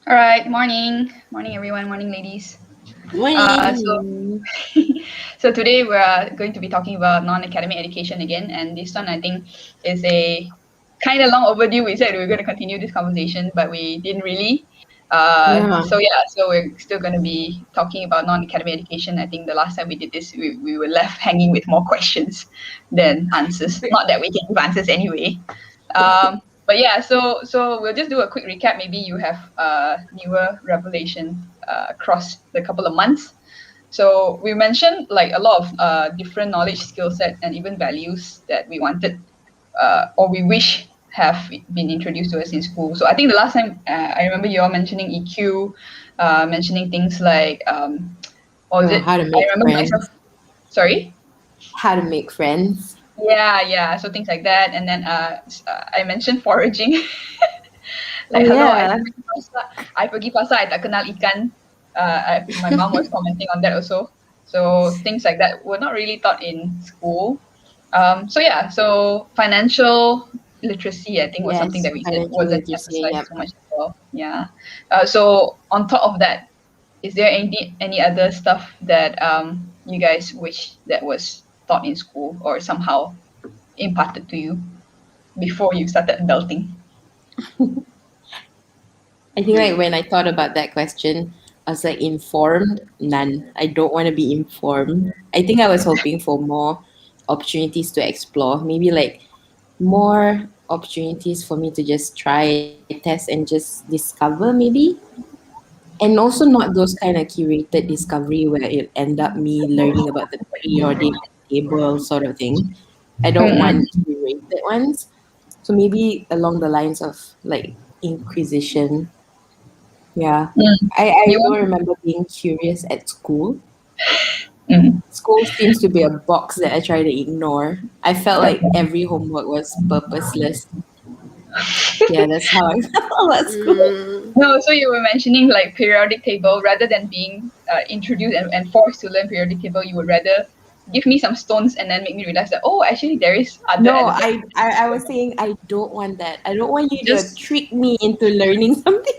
All right, morning. Morning, everyone. Morning, ladies. So, Morning. so today we're going to be talking about non-academic education again, and this one I think is a kind of long overdue. We said we were going to continue this conversation, but we didn't really. Yeah. So we're still going to be talking about non-academic education. I think the last time we did this, we were left hanging with more questions than answers. Not that we can give answers anyway. But yeah, so we'll just do a quick recap. Maybe you have newer revelation across the couple of months. So we mentioned like a lot of different knowledge, skill set, and even values that we wanted or we wish have been introduced to us in school. So I think the last time I remember you all mentioning EQ, mentioning things like what was it? How to I make remember myself. friends. Sorry. How to make friends. Yeah. So things like that, and then I mentioned foraging. Oh Like, hello, yeah. I pergi pasar, I tak kenal ikan. My mom was commenting on that also. So things like that were not really taught in school. So financial literacy, I think, was something Yes, that we said financial wasn't literacy. emphasized Yep. so much as well. Yeah. So on top of that, is there any other stuff that you guys wish that was taught in school or somehow imparted to you before you started adulting? I think like when I thought about that question, I was like informed. None. I don't want to be informed. I think I was hoping for more opportunities to explore. Maybe like more opportunities for me to just try, test, and just discover maybe. And also not those kind of curated discovery where it end up me learning about the periodic table sort of thing. I don't want Mm-mm. curated ones. So maybe along the lines of like Inquisition. Yeah. Mm. I You don't want? remember being curious at school. Mm. School seems to be a box that I try to ignore. I felt like Okay. every homework was purposeless. Yeah, that's how I felt about school. Mm, No, so you were mentioning like periodic table rather than being introduced and forced to learn periodic table, you would rather give me some stones and then make me realize that, oh, actually there is other No, elements. I was saying I don't want that. I don't want you to just trick me into learning something.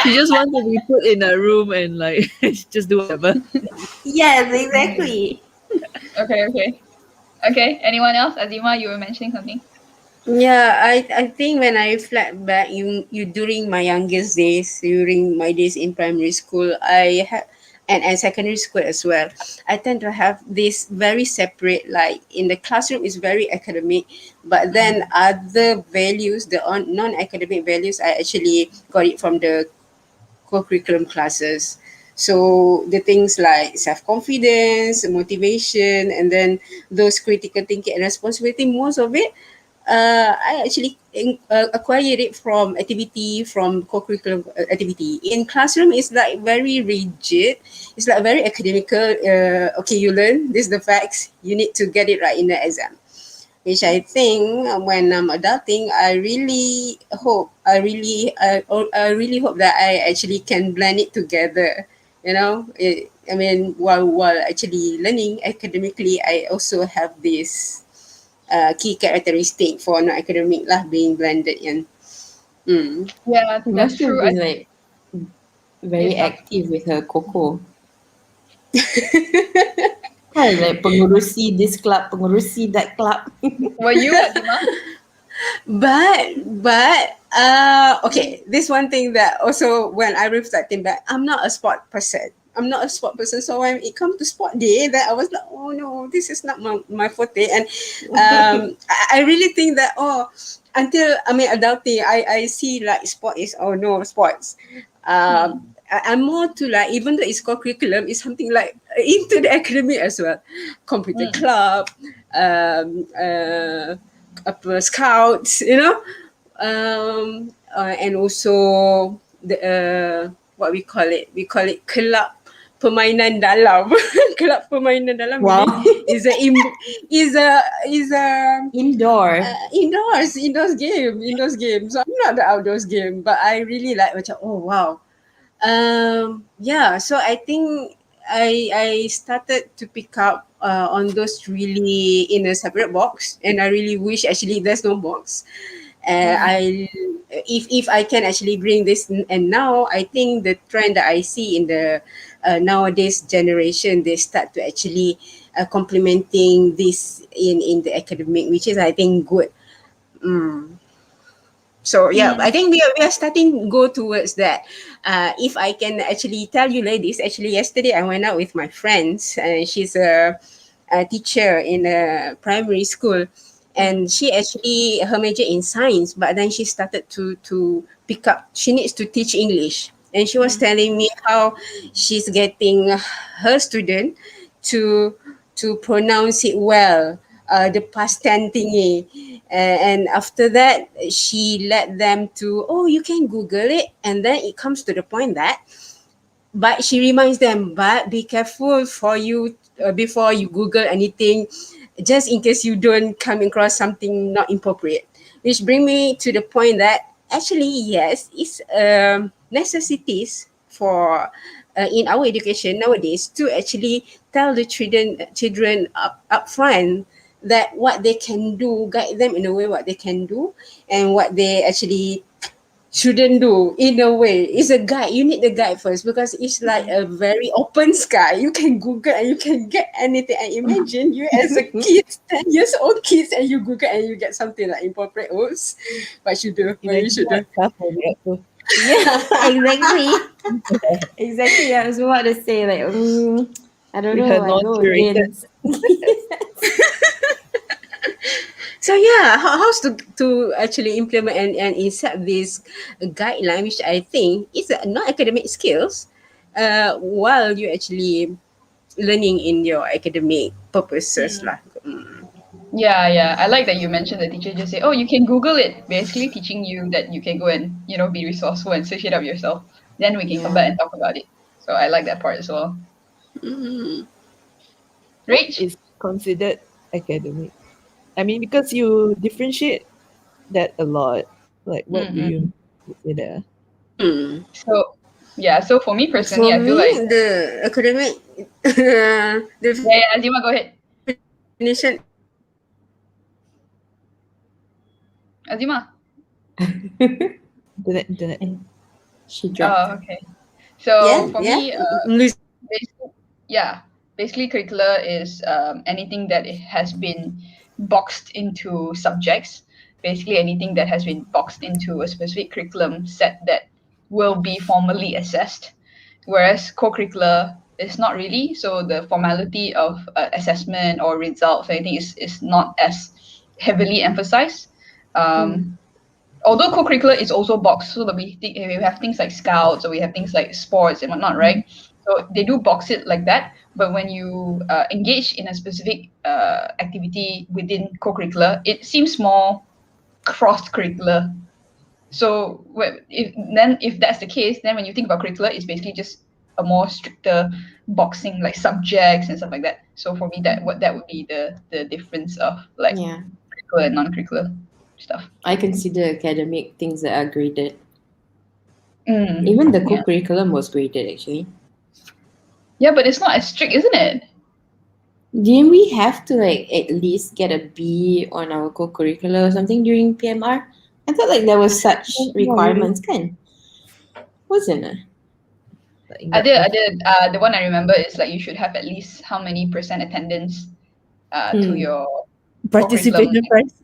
she just want to be put in a room and like just do whatever. Yes, Mm. exactly. Okay. Okay. Anyone else? Azima, you were mentioning something. Yeah, I think when I reflect back, you during my youngest days, during my days in primary school, I had and secondary school as well. I tend to have this very separate, like in the classroom is very academic, but then other values, the non-academic values, I actually got it from the co-curriculum classes. So the things like self-confidence, motivation, and then those critical thinking and responsibility, most of it, I actually acquired it from activity, from co-curriculum activity. In classroom, it's like very rigid. It's like very academical. Okay, you learn, this is the facts. You need to get it right in the exam, which I think when I'm adulting, I really hope that I actually can blend it together. I mean, while actually learning academically, I also have this key characteristic for non-academic lah being blended in. Mm. Yeah, I You think that's must have true. been like Yes, very Saf. active with her coco. Kan like pengurusi this club, pengurusi that club. Were you, Azima? But okay, this one thing that also when I reflecting back, I'm not a sport person. I'm not a sport person. So when it comes to sport day, that I was like, oh no, this is not my forte. And I really think that until I mean adulting, I see like sport is oh no sports. I'm more to like even though it's called curriculum, it's something like into the academic as well, computer Mm. club, apa scouts, and also the what we call it kelab permainan dalam. Kelab permainan dalam Wow. meaning is a im- is a Indoor. indoors game. So I'm not the outdoors game, but I really like macam oh wow. Yeah, so I think I started to pick up on those really in a separate box, and I really wish actually there's no box. I if I can actually bring this, and now I think the trend that I see in the nowadays generation, they start to actually complementing this in the academic, which is I think good. Mm. So yeah, I Mm, think we are starting to go towards that. If I can actually tell you, ladies, actually yesterday I went out with my friends, and she's a teacher in a primary school, mm, and she actually her major in science, but then she started to pick up. She needs to teach English, and she was mm, telling me how she's getting her student to pronounce it well, the past tense thingy. And after that, she led them to, oh, you can Google it. And then it comes to the point that, but she reminds them, but be careful for you before you Google anything, just in case you don't come across something not appropriate. Which bring me to the point that actually, yes, it's necessities for in our education nowadays to actually tell the children up front that what they can do, guide them in a way what they can do, and what they actually shouldn't do. In a way, it's a guide. You need the guide first, because it's like mm. a very open sky. You can Google and you can get anything. And imagine you as a kid, 10 years old kids, and you Google and you get something like inappropriate. Oops, what you do, what you Imagine should do. what tough will be up to. Yeah, exactly. Exactly. I was about to say, like, I don't With her know. I go non-curated. against. So yeah, how's to actually implement and insert this guideline, which I think is a non-academic skills, while you actually learning in your academic purposes Mm. lah. Mm. Yeah, yeah. I like that you mentioned the teacher just say, "Oh, you can Google it," basically teaching you that you can go and be resourceful and search it up yourself. Then we can come Yeah. back and talk about it. So I like that part as well. Mm. What Rach, is considered academic? I mean, because you differentiate that a lot. Like, what do mm-hmm. you consider? Mm. So yeah. So for me personally, For I feel me, like the academic yeah, yeah. Azima, go ahead. definition. Azima. Internet. And she dropped. Oh, okay. So Yeah, for yeah. me, Lose. basically, yeah, basically curricula is anything that has been boxed into subjects. Basically, anything that has been boxed into a specific curriculum set that will be formally assessed. Whereas co-curricular is not really. So the formality of assessment or results, or anything is not as heavily emphasized. Um, Mm. Although co-curricular is also boxed, so that we have things like scouts or we have things like sports and whatnot, right? So they do box it like that. But when you engage in a specific activity within co-curricular, it seems more cross-curricular. So if that's the case, then when you think about curricular, it's basically just a more stricter boxing like subjects and stuff like that. So for me, that would be the difference of like Yeah. curricular and non-curricular stuff. I consider academic things that are graded. Even Mm, the yeah. co-curriculum was graded, actually. Yeah, but it's not as strict, isn't it? Didn't we have to like at least get a B on our co-curricular or something during PMR? I thought like there was such Not really. requirements, kan? Wasn't it? Tak I ingat did. I pun. did. The one I remember is like you should have at least how many percent attendance to Hmm. your co-curriculum. Participation prize.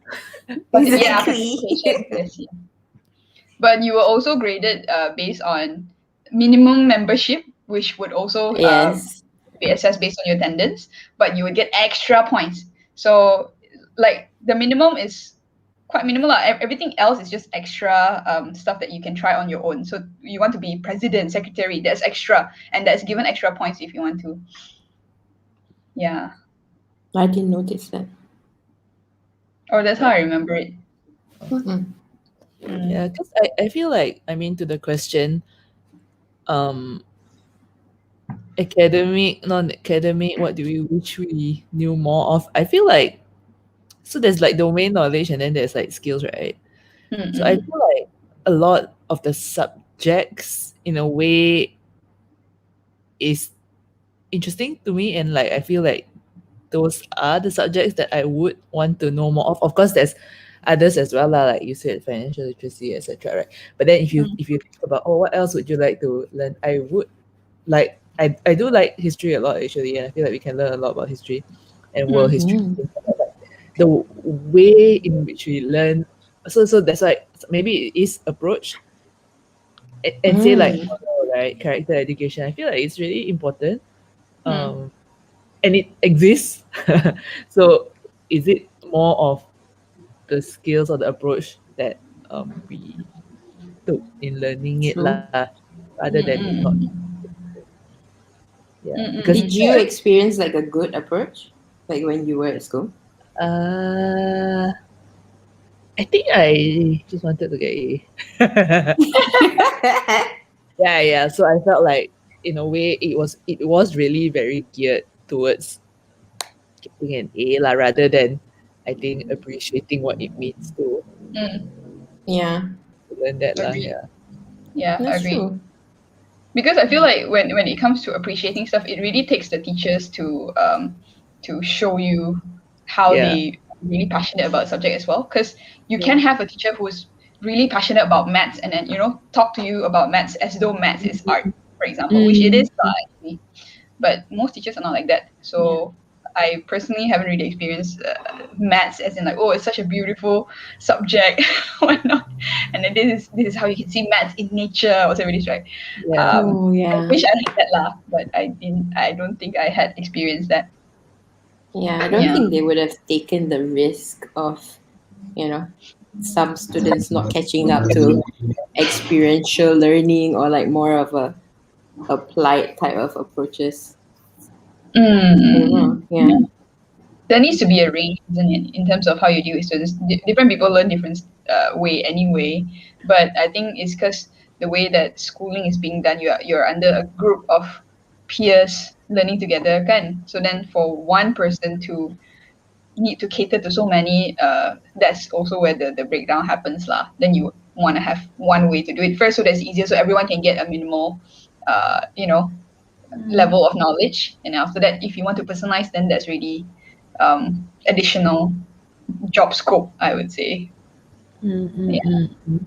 But yeah, Exactly. participation. Yes, yeah. But you were also graded based on minimum membership, which would also Yes. be assessed based on your attendance. But you would get extra points. So like the minimum is quite minimal. Everything else is just extra stuff that you can try on your own. So you want to be president, secretary, that's extra, and that's given extra points if you want to. Yeah, I didn't notice that. or that's how I remember it. Mm-mm. Yeah, Mm. because I feel like, I mean, to the question, um, academic, non-academic, what do we wish we knew more of? I feel like, so there's like domain knowledge and then there's like skills, right? So I Mm-mm. feel like a lot of the subjects, in a way, is interesting to me, and like I feel like those are the subjects that I would want to know more of. Of course, there's others as well, lah, like you said, financial literacy, etc. Right? But then Mm, if you think about, oh, what else would you like to learn? I would like I do like history a lot actually, and I feel like we can learn a lot about history and world mm, history. Mm. The way in which we learn, so that's why maybe it is approach and say like, Mm. oh, no, right, character education. I feel like it's really important, mm, um, and it exists. So is it more of the skills or the approach that we took in learning it True. lah, rather mm, than it not? mm, Yeah, mm, because Did you experience like a good approach, like when you were at school? uh, I think I just wanted to get A. Yeah. So I felt like in a way it was really very geared towards getting an A lah, rather than I think appreciating what it means to mm. Yeah, learn that lah. Agreed. Yeah. Yeah, that's agreed. true. Because I feel like when it comes to appreciating stuff, it really takes the teachers to show you how Yeah. they really passionate about subject as well. Because you can Yeah. have a teacher who's really passionate about maths and then talk to you about maths as though maths is art, for example, which it is Mm. actually. But most teachers are not like that. Yeah. So I personally haven't really experienced maths as in like, oh, it's such a beautiful subject, whatnot, and then this is how you can see maths in nature, whatever it is, right? Yeah. Oh, I yeah. wish I had that lah, but I didn't. I don't think I had experienced that. Yeah, I don't Yeah. think they would have taken the risk of, you know, some students not catching up to experiential learning or like more of a applied type of approaches. Mm, I mm, don't know. mm. Yeah. Yeah. There needs to be a range, isn't it, in terms of how you deal with students. Different people learn different way anyway. But I think it's because the way that schooling is being done, you're under a group of peers learning together, kan? So then for one person to need to cater to so many, that's also where the breakdown happens lah. Then you want to have one way to do it first, so that's easier, so everyone can get a minimal, Mm. level of knowledge. And after that, if you want to personalize, then that's really additional job scope, I would say. Mm, mm, Yeah. mm, mm.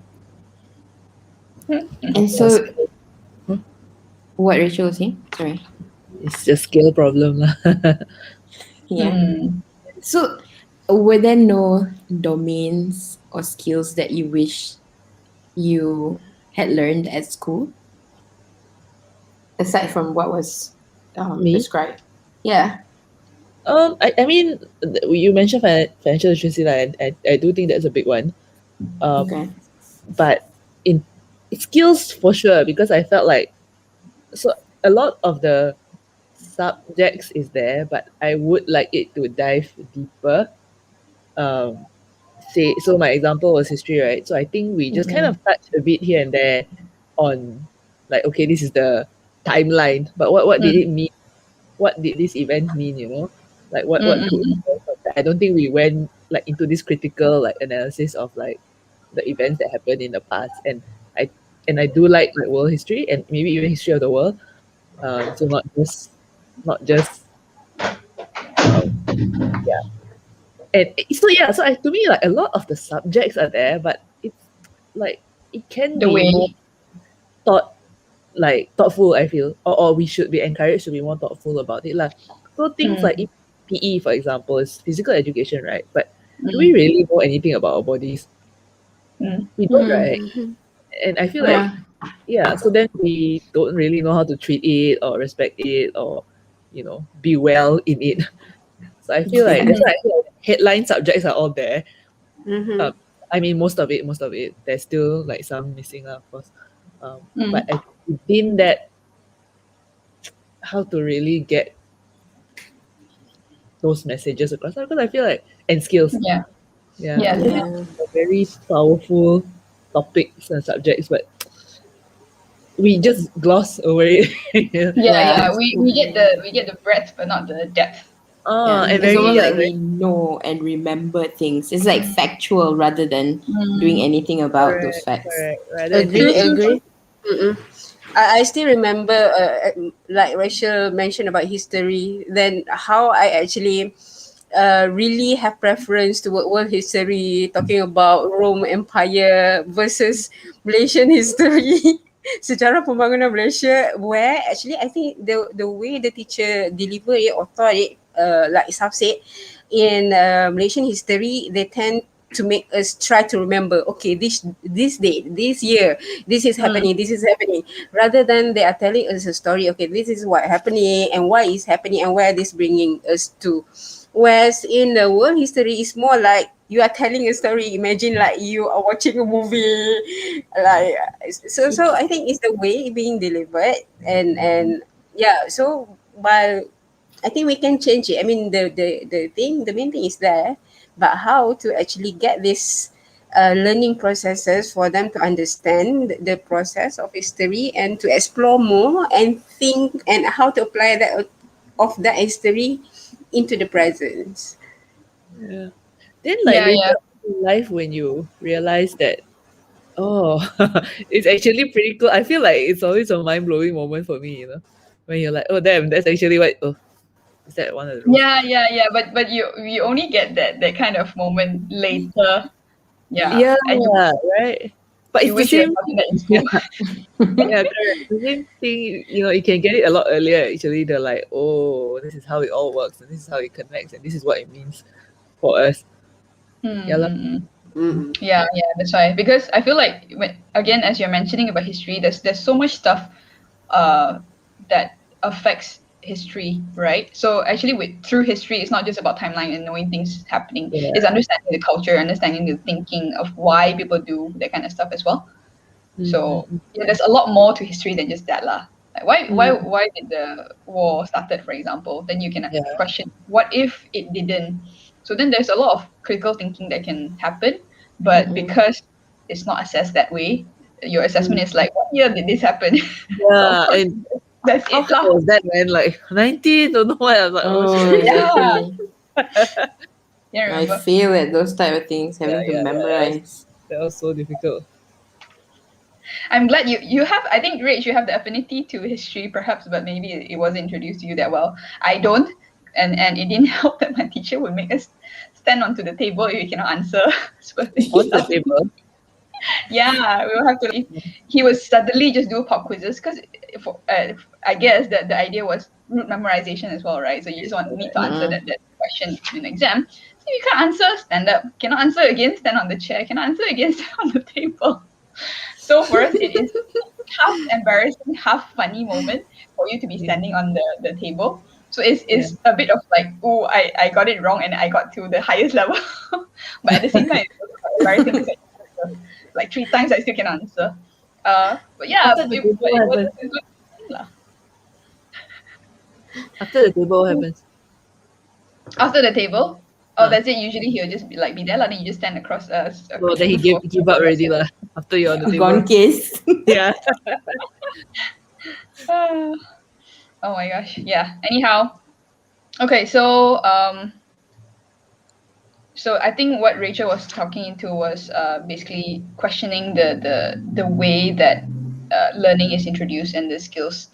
And Yes. so, what Rachel was saying? Sorry. It's just skill problem lah. Yeah. Hmm. So, were there no domains or skills that you wish you had learned at school, aside from what was Me? prescribed? Yeah. I mean, you mentioned financial literacy, lah, and I do think that's a big one. Okay. But in skills for sure, because I felt like so a lot of the subjects is there, but I would like it to dive deeper. Um, say so my example was history, right? So I think we just kind Okay. of touched a bit here and there on like, okay, this is the timeline, but what did Mm, it mean? What did this event mean? Like mm, what mm, could we mm, learn from that? I don't think we went like into this critical like analysis of like the events that happened in the past, I and I do like world history and maybe even history of the world. So not just um, yeah. And so yeah, so to me like a lot of the subjects are there, but it's like it can the be more way. thought thoughtful, I feel, or we should be encouraged to be more thoughtful about it lah. So things like Mm, PE, for example, is physical education, right? But do we mm, really know anything about our bodies? mm, We don't, Mm. right? Mhm. And I feel like Yeah. yeah, so then we don't really know how to treat it or respect it or be well in it. So I feel like Yeah. that's mm, why I feel like headline subjects are all there. Mhm. Um, I mean, most of it, there's still like some missing, of course. But mm. I within that, how to really get those messages across, because I feel like and skills, Yeah. yeah, Yeah. I feel like Yeah. they're very powerful topics and subjects, but we just gloss over it. Yeah. Yeah. Yeah. We get the breadth, but not the depth. Yeah. And It's very almost like like we know and remember things. It's like factual rather than doing Mm. anything about those correct, facts. correct. Rather than True. Agree, taking True. True. agree. Mm-mm. I still remember, like Rachel mentioned about history, then how I actually really have preference toward world history, talking about Rome Empire versus Malaysian history, sejarah pembangunan Malaysia, where actually I think the way the teacher deliver it or taught it, like Saf said, in Malaysian history, they tend to make us try to remember, okay, this date, this year, this is happening, rather than they are telling us a story, okay, this is what happening and why is happening and where this bringing us to. Whereas in the world history, it's more like you are telling a story. Imagine like you are watching a movie, like so. I think it's the way being delivered, and yeah. So while I think we can change it. I mean, the main thing is there, but how to actually get this learning processes for them to understand the process of history and to explore more and think and how to apply that of that history into the present. Yeah. Then like Yeah, yeah. later in life when you realize that, oh, it's actually pretty cool. I feel like it's always a mind blowing moment for me, when you're like, oh damn, that's actually what, oh, is that one of the rules? Yeah, yeah, yeah. But you only get that kind of moment later. Yeah. Yeah, And right. But you it's the wish you had same. gotten that in Yeah, school. yeah, correct. The same thing. You can get it a lot earlier. Actually, they're like, oh, this is how it all works, and this is how it connects, and this is what it means for us. Yeah, lah. Mm-mm. Mm-mm. Yeah, yeah, that's why. Because I feel like when, again, as you're mentioning about history, there's so much stuff uh that affects history, right? So actually with through history, it's not just about timeline and knowing things happening. Yeah. It's understanding the culture, understanding the thinking of why people do that kind of stuff as well. So Mm-mm. yeah, there's a lot more to history than just that lah. Like Mm. why did the war started, for example? Then you can Yeah. question what if it didn't. So then there's a lot of critical thinking that can happen, but because it's not assessed that way, your assessment Mm. is like, what year did this happen? So of Yeah, course, and that's how it hard lah. was that, man? Like 19, don't know what. I was like, oh Oh, shit. Yeah, exactly. yeah, I remember. fail at those type of things, Yeah, having to yeah, yeah. memorize. That was so difficult. I'm glad you have. I think Rach, you have the affinity to history, perhaps, but maybe it wasn't introduced to you that well. I don't, and it didn't help that my teacher would make us stand onto the table if we cannot answer specific On the stuff. table. Yeah, we will have to. He would suddenly just do pop quizzes because, I guess that the idea was root memorization as well, right? So you just need to answer that question in an exam. So you can't answer, stand up. Cannot answer again, stand on the chair. Cannot answer again, stand on the table. So for us, it is half embarrassing, half funny moment for you to be Yeah, standing on the table. So yeah. it's a bit of like, oh, I got it wrong and I got to the highest level. But at the same time, it's also quite embarrassing because like three times I still can answer. But yeah, After the it, table, but what it was happens? a good thing lah. After the table, what happens? After the table, oh, Uh, that's it. Usually he'll just be there lah. Then you just stand so across then he the floor. give up already lah. After you're on the A gone table. case. Yeah. Ah, oh my gosh, yeah. Anyhow, okay, so I think what Rachel was talking into was basically questioning the way that learning is introduced and the skills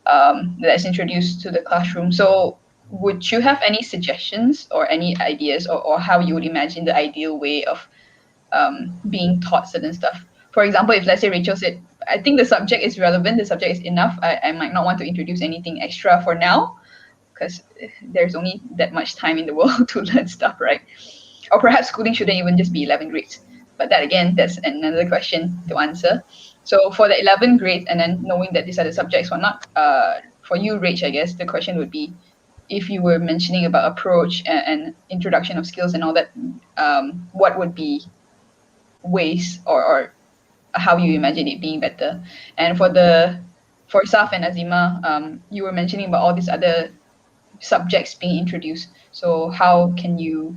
that is introduced to the classroom. So would you have any suggestions or any ideas or how you would imagine the ideal way of being taught certain stuff? For example, if let's say Rachel said, I think the subject is relevant, the subject is enough, I might not want to introduce anything extra for now because there's only that much time in the world to learn stuff, right? Or perhaps schooling shouldn't even just be 11 grades. But that again, that's another question to answer. So for the 11 grades, and then knowing that these are the subjects, or not, for you, Rach, I guess the question would be, if you were mentioning about approach and introduction of skills and all that, what would be ways or how you imagine it being better? And for Saf and Azima, you were mentioning about all these other subjects being introduced. So how can you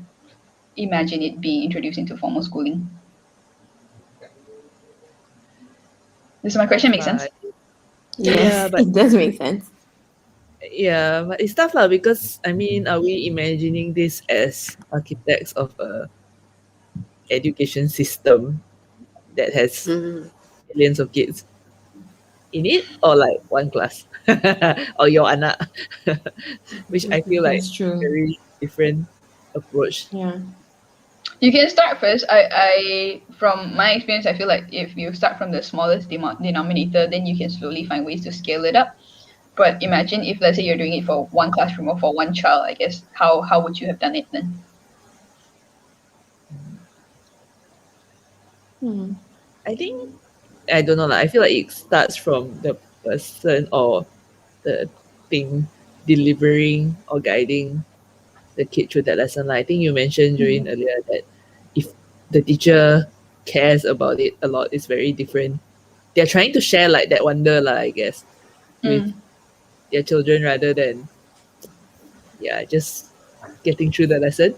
imagine it being introduced into formal schooling? Does my question make sense? But yeah, Yes, but it does make sense. yeah, but it's tough lah because I mean, are we imagining this as architects of a education system that has Mm. millions of kids in it, or like one class, or your anak, which I feel like That's true. very different approach? Yeah. You can start first. I from my experience, I feel like if you start from the smallest denominator, then you can slowly find ways to scale it up. But imagine if, let's say, you're doing it for one classroom or for one child. I guess how would you have done it then? Hmm. I think I don't know. Like, I feel like it starts from the person or the thing delivering or guiding the kid through that lesson. Like I think you mentioned during Mm, earlier that if the teacher cares about it a lot, it's very different. They're trying to share like that wonder, like, I guess, with mm, their children rather than just getting through the lesson.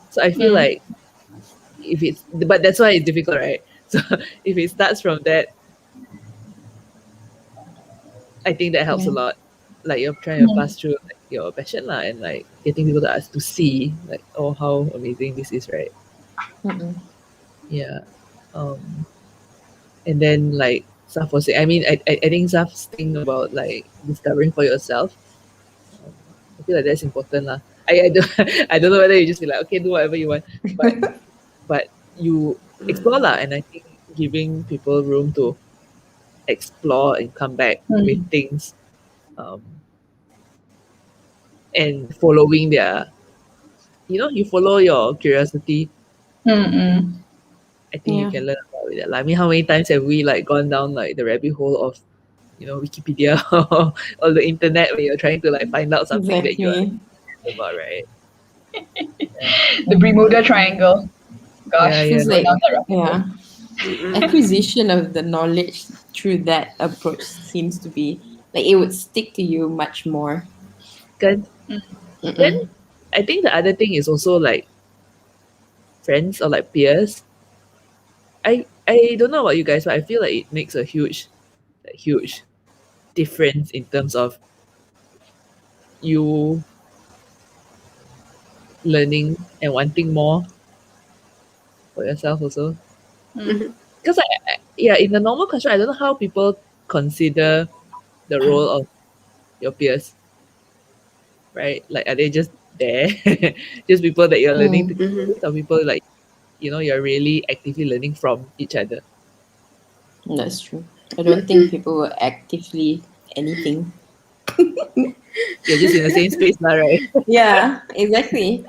So I feel mm, like if it's but that's why it's difficult, right? So if it starts from that, I think that helps Yeah. a lot. Like you're trying to mm, pass through like your passion lah, and like getting people to us to see like oh how amazing this is, right? Mm-mm. Yeah. Um and then like Saf was saying, I mean I think Saf's thing about like discovering for yourself, um, I feel like that's important lah. I don't I don't know whether you just be like okay do whatever you want, but you explore lah, and I think giving people room to explore and come back with mm, things, um, and following their you follow your curiosity. mm. I think you Yeah. can learn about it. Like, I mean, how many times have we like gone down like the rabbit hole of Wikipedia or the internet when you're trying to like find out something that you are Exactly. curious about, right? Yeah, The Bermuda Triangle. yeah, Gosh, yeah, Feels go like, down that rabbit hole. yeah, acquisition of the knowledge through that approach seems to be like it would stick to you much more. Kan? Then Mm-mm. I think the other thing is also like friends or like peers. I don't know about you guys, but I feel like it makes a huge difference in terms of you learning and wanting more for yourself also. Mm, Because yeah, in the normal classroom, I don't know how people consider the role of your peers, right? Like, are they just there, just people that you're learning Mm, together with, or people like you're really actively learning from each other? that's true. I don't think people will actively anything. You're just in the same space now, right? Yeah, exactly.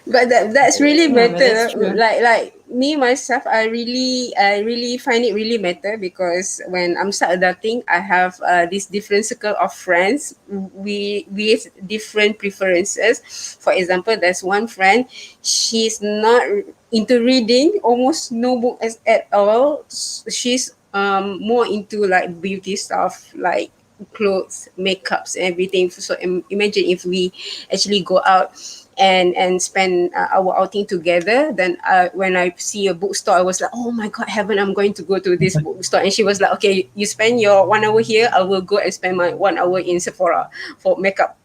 But that's really Yeah, but that's matter. true. Like me myself, I really find it really matter because when I'm start adulting, I have this different circle of friends. We with different preferences. For example, there's one friend. She's not into reading, almost no book at all. She's more into like beauty stuff, like clothes, makeups, everything. So imagine if we actually go out and spend our outing together. Then when I see a bookstore, I was like, oh my god, heaven, I'm going to go to this bookstore. And she was like, okay, you spend your 1 hour here, I will go and spend my 1 hour in Sephora for makeup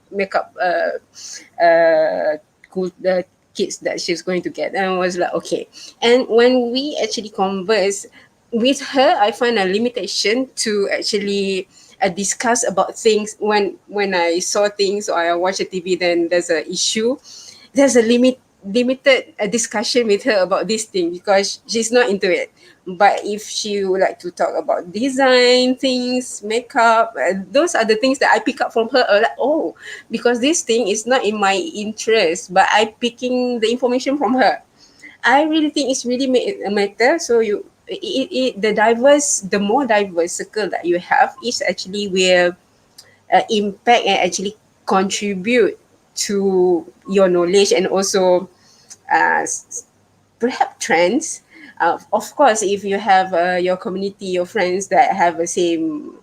cool the kits that she's going to get. And I was like, okay. And when we actually converse with her, I find a limitation to actually discuss about things. When I saw things or I watch a TV, then there's a issue. There's a limited discussion with her about this thing because she's not into it. But if she would like to talk about design things, makeup, those are the things that I pick up from her. Like, oh, because this thing is not in my interest, but I picking the information from her. I really think it's really a matter. So the more diverse circle that you have is actually where impact and actually contribute to your knowledge and also uh, perhaps trends. Of course, if you have your community, your friends that have the same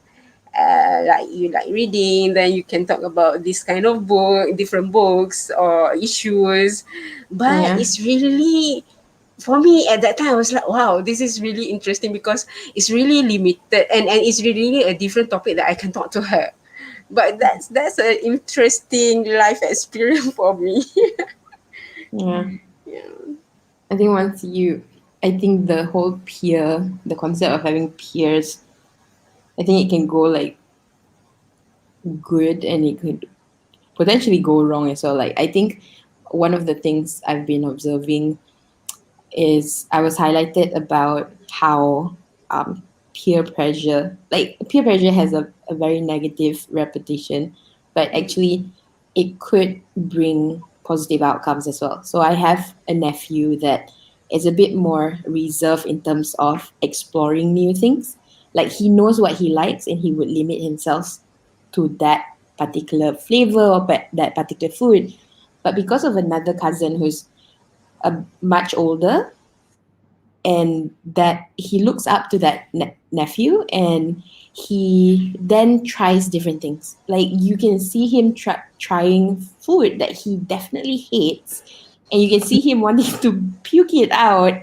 like you like reading, then you can talk about this kind of book, different books or issues. But Yeah, it's really, for me at that time, I was like, wow, this is really interesting because it's really limited and it's really a different topic that I can talk to her. But that's an interesting life experience for me. yeah. Yeah. I think I think the whole the concept of having peers, I think it can go like good and it could potentially go wrong as well. Like I think one of the things I've been observing is I was highlighted about how peer pressure has a very negative reputation, but actually it could bring positive outcomes as well. So I have a nephew that is a bit more reserved in terms of exploring new things. Like he knows what he likes and he would limit himself to that particular flavor or that particular food. But because of another cousin who's much older, and that he looks up to that nephew, and he then tries different things. Like you can see him trying food that he definitely hates, and you can see him wanting to puke it out,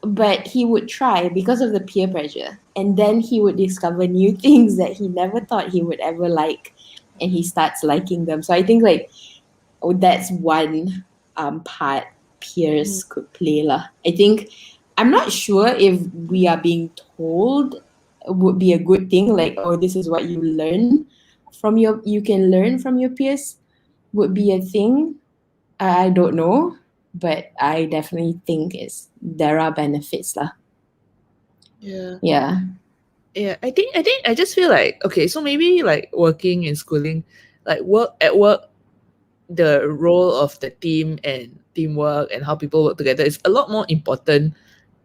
but he would try because of the peer pressure, and then he would discover new things that he never thought he would ever like, and he starts liking them. So I think like, oh, that's one part peers could play lah. I think I'm not sure if we are being told would be a good thing, like, oh, this is what you can learn from your peers would be a thing. I don't know, but I definitely think there are benefits lah. Yeah. Yeah. Yeah, I think I just feel like, okay, so maybe like working in schooling, like work, the role of the team and teamwork and how people work together is a lot more important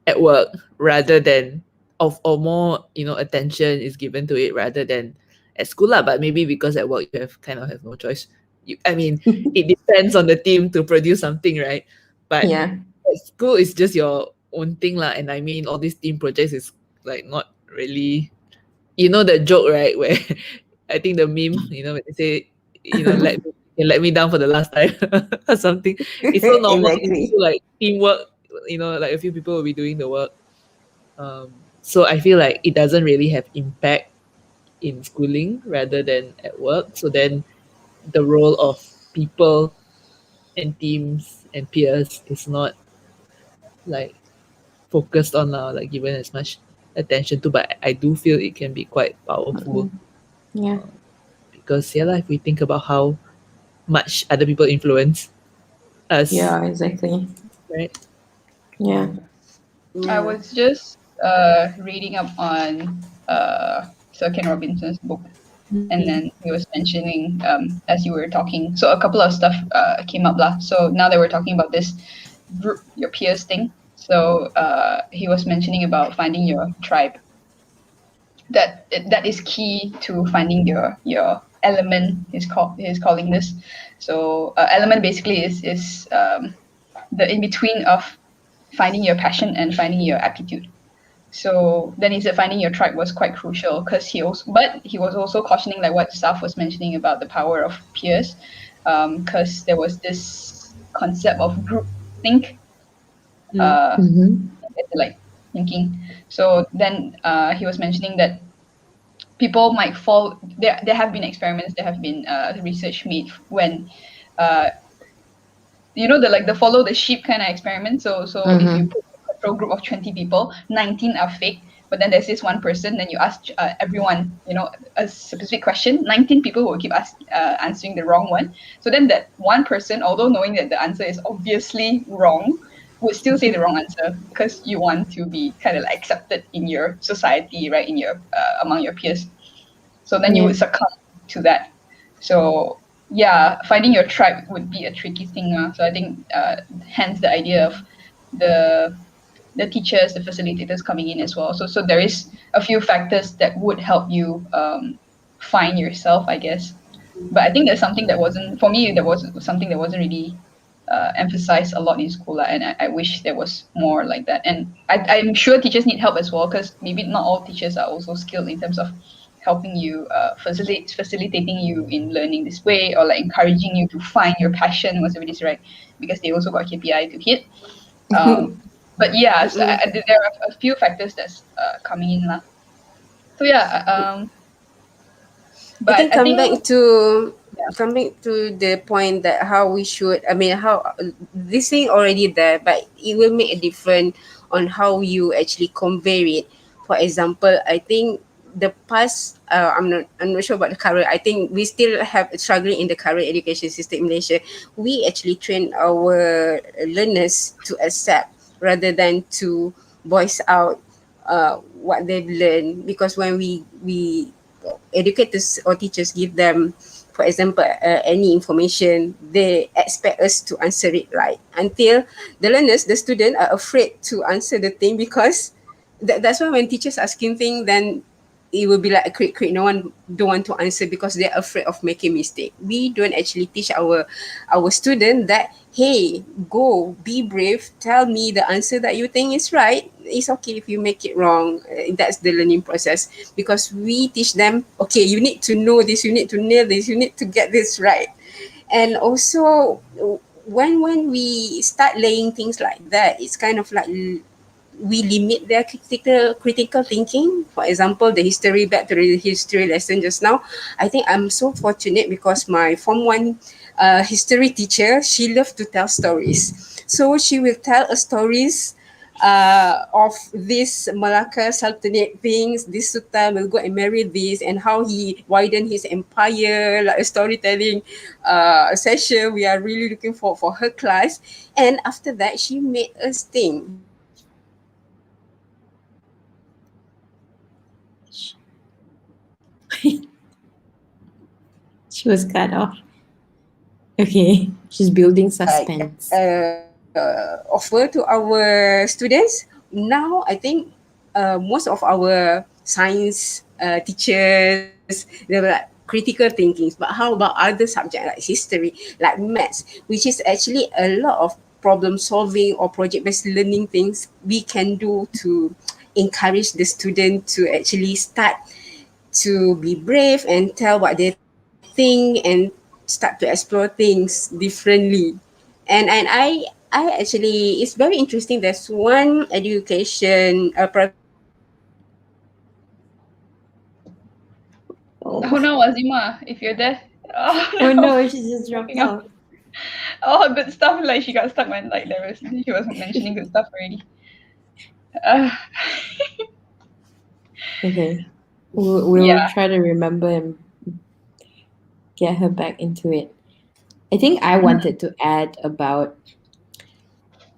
at work rather than or more, attention is given to it rather than at school lah. But maybe because at work you have no choice. I mean, it depends on the team to produce something, right? But Yeah. at school is just your own thing lah. And I mean, all these team projects is like not really, the joke, right? Where I think the meme, when they say, let me down for the last time or something. It's so normal in Exactly. school, like teamwork, like a few people will be doing the work. So I feel like it doesn't really have impact in schooling rather than at work. So then the role of people and teams and peers is not like focused on like given as much attention to, but I do feel it can be quite powerful. Yeah. Because yeah, if we think about how much other people influence us, Yeah, exactly. right? Yeah. I Yeah. was just reading up on Sir Ken Robinson's book, and then he was mentioning as you were talking. So a couple of stuff came up lah. So now that we're talking about this group, your peers thing. So he was mentioning about finding your tribe. That is key to finding your element. He's calling this. So element basically is the in between of finding your passion and finding your aptitude. So then he said finding your tribe was quite crucial because he was also cautioning like what Saf was mentioning about the power of peers, because there was this concept of group think, uh, Mm-hmm. like thinking. So then he was mentioning that people might fall. There have been experiments, there have been research made when uh, the follow the sheep kind of experiment. So if you Mm-hmm. put a control group of 20 people, 19 are fake, but then there's this one person, then you ask everyone a specific question, 19 people will keep answering the wrong one. So then that one person, although knowing that the answer is obviously wrong, would still say the wrong answer because you want to be kind of like accepted in your society, right, in your among your peers. So then you Yeah. would succumb to that. So yeah, finding your tribe would be a tricky thing. So I think hence the idea of the the teachers, the facilitators coming in as well. So there is a few factors that would help you find yourself, I guess. But I think there's something that wasn't for me. There was something that wasn't really emphasized a lot in school, and I wish there was more like that. And I'm sure teachers need help as well because maybe not all teachers are also skilled in terms of helping you facilitating you in learning this way or like encouraging you to find your passion, whatever it is, right? Because they also got KPI to hit. But yeah, so there are a few factors that's coming in lah. So yeah, I but think I think yeah. coming to the point that how we should, I mean, how this thing already there, but it will make a difference on how you actually convey it. For example, I think the past, I'm not sure about the current. I think we still have struggling in the current education system in Malaysia. We actually train our learners to accept rather than to voice out what they've learned, because when we educators or teachers give them, for example, any information, they expect us to answer it right, until the learners, the student, are afraid to answer the thing, because that's why when teachers asking thing, then it will be like a quick. No one don't want to answer because they're afraid of making mistake. We don't actually teach our student that, hey, go be brave, tell me the answer that you think is right. It's okay if you make it wrong. That's the learning process, because we teach them, okay, you need to know this, you need to nail this, you need to get this right. And also, when we start laying things like that, it's kind of like we limit their critical thinking. For example, the history, back to the history lesson just now. I think I'm so fortunate because my Form 1 history teacher, she loved to tell stories. So she will tell us stories of this Malacca Sultanate things. This Sultan will go and marry this, and how he widened his empire, like a storytelling session. We are really looking for her class. And after that, she made us think, because we are learning from history. We are learning from She was cut off. Okay, she's building like suspense. offer to our students. Now I think most of our science teachers, they were like critical thinkings. But how about other subjects like history, like maths, which is actually a lot of problem solving or project based learning things we can do to encourage the student to actually start to be brave and tell what they think, and start to explore things differently. And I actually, it's very interesting. There's one education, a private education institution in Singapore. Oh Oh, no, Azima, if you're there. Oh oh no, no, she just dropped breaking up. off. Oh, good stuff. Like she got stuck when like she was mentioning good stuff already. Uh, Okay, we'll yeah. try to remember and get her back into it. I think I wanted to add about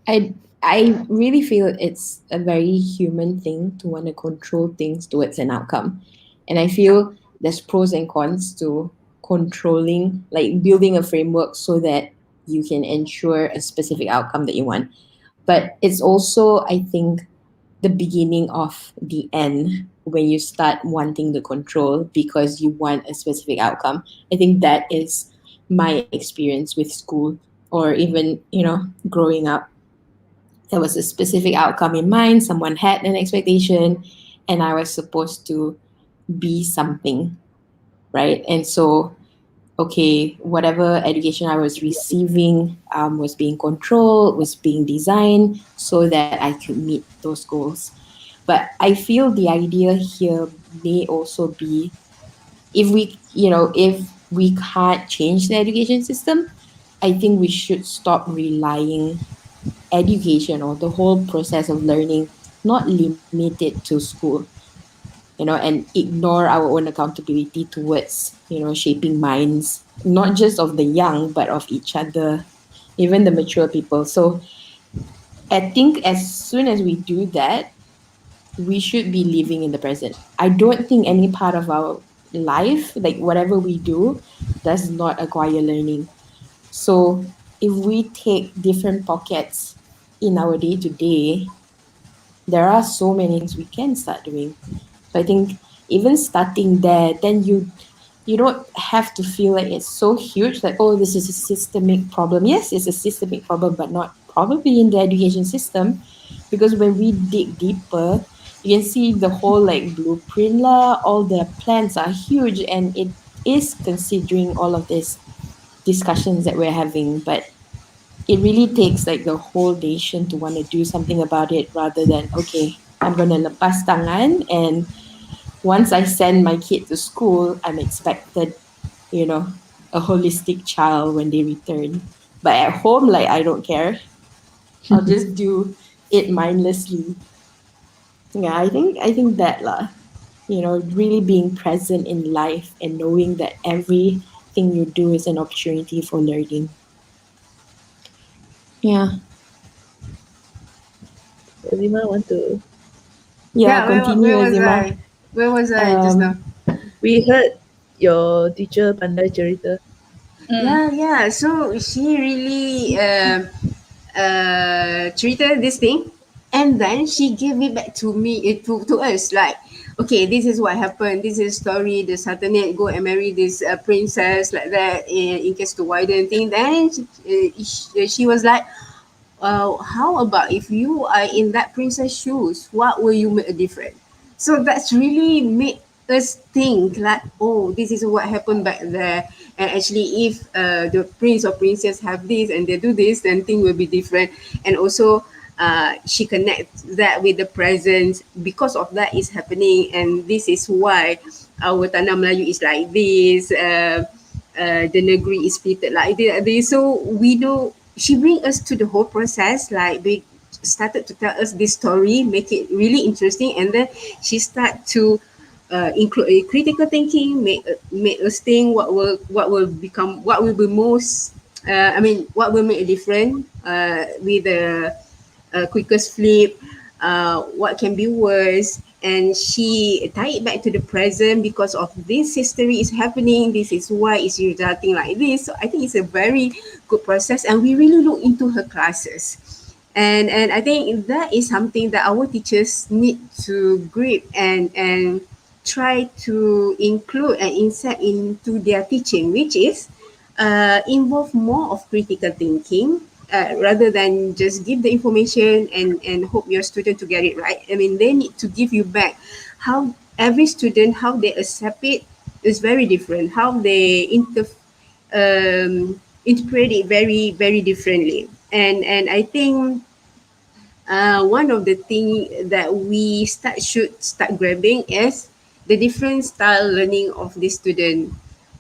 I I really feel it's a very human thing to want to control things towards an outcome. And I feel there's pros and cons to controlling, like building a framework so that you can ensure a specific outcome that you want. But it's also, I think, the beginning of the end when you start wanting the control because you want a specific outcome. I think that is my experience with school or even, growing up. There was a specific outcome in mind, someone had an expectation, and I was supposed to be something, right? And so, okay, whatever education I was receiving was being controlled, was being designed so that I could meet those goals. But I feel the idea here may also be if we can't change the education system, I think we should stop relying education or the whole process of learning not limit it to school, and ignore our own accountability towards shaping minds not just of the young but of each other, even the mature people. So I think as soon as we do that, we should be living in the present. I don't think any part of our life, like whatever we do, does not acquire learning. So if we take different pockets in our day to day, there are so many things we can start doing. So I think even starting there, then you don't have to feel like it's so huge, like, oh, this is a systemic problem. Yes, it's a systemic problem, but not probably in the education system. Because when we dig deeper, you can see the whole like blueprint lah, all the plans are huge and it is considering all of these discussions that we're having. But it really takes like the whole nation to want to do something about it rather than, okay, I'm gonna lepas tangan, and once I send my kid to school, I'm expected, you know, a holistic child when they return. But at home, like I don't care. I'll just do it mindlessly. Yeah, I think that lah. really being present in life and knowing that everything you do is an opportunity for learning. Yeah. Azima want to. Yeah, Yeah, continue, where was Azima. I? Where was I just now? Um, We heard your teacher pandai cerita. Mm, Yeah, yeah. So she really treated this thing, and then she gave it back to me, to us, like, okay, this is what happened. This is story. The Sultanate go and marry this princess like that in case to widen thing. Then she was like, how about if you are in that princess shoes, what will you make a difference? So that's really made us think like, oh, this is what happened back there. And actually, if the prince or princess have this and they do this, then thing will be different. And also, she connects that with the present because of that is happening, and this is why our tanah Melayu is like this. The negeri is treated like this. So we know she bring us to the whole process. Like they started to tell us this story, make it really interesting, and then she start to include a critical thinking, make us think what will be most. What will make a difference with the quickest flip, what can be worse. And she tie it back to the present because of this history is happening. This is why it's resulting like this. So I think it's a very good process, and we really look into her classes. And I think that is something that our teachers need to grip and try to include and insert into their teaching, which is involve more of critical thinking rather than just give the information and hope your student to get it right. I mean, they need to give you back how every student, how they accept it is very different. How they interpret it very, very differently. And I think one of the thing that we should start grabbing is the different style learning of the student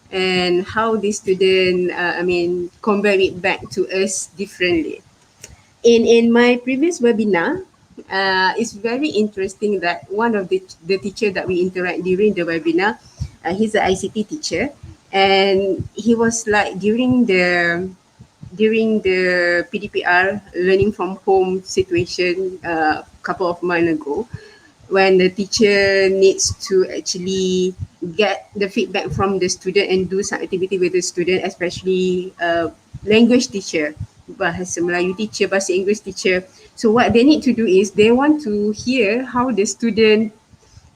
and how the student convert it back to us differently. In my previous webinar, it's very interesting that one of the teacher that we interact during the webinar, he's an ICT teacher, and he was like during the PDPR learning from home situation a couple of months ago, when the teacher needs to actually get the feedback from the student and do some activity with the student, especially language teacher, bahasa Melayu teacher, bahasa English teacher. So what they need to do is they want to hear how the student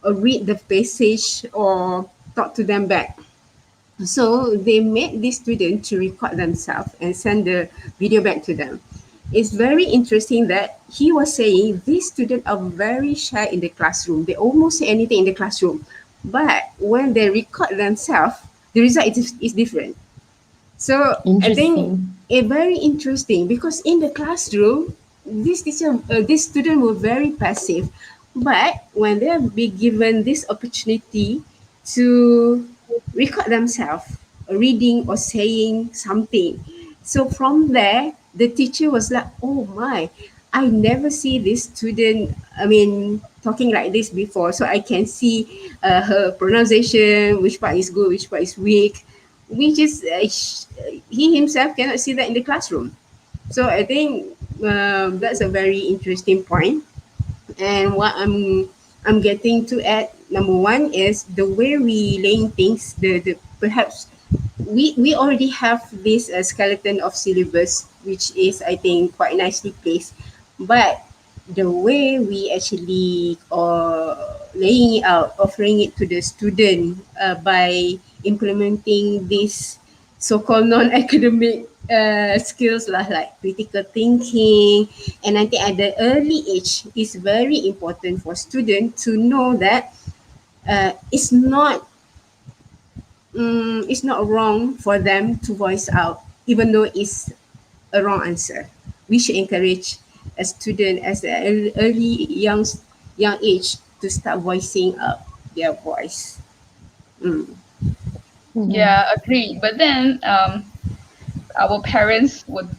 read the passage or talk to them back. So they made this student to record themselves and send the video back to them. It's very interesting that he was saying these students are very shy in the classroom. They almost say anything in the classroom. But when they record themselves, the result is different. So I think Interesting. it very interesting because in the classroom, this student were very passive, but when they be given this opportunity to record themselves, reading or saying something, so from there, the teacher was like, "Oh my, I never see this student. Talking like this before. So I can see her pronunciation, which part is good, which part is weak, which is he himself cannot see that in the classroom." So I think that's a very interesting point. And what I'm getting to add, number one is the way we laying things. The perhaps we already have this skeleton of syllabus, which is I think quite nicely placed, but the way we actually laying it out, offering it to the student by implementing this so-called non-academic skills lah, like critical thinking. And I think at the early age is very important for students to know that it's not wrong for them to voice out, even though it's a wrong answer. We should encourage a student as an early young age to start voicing up their voice. Mm. Mhm. yeah, agree. But then our parents would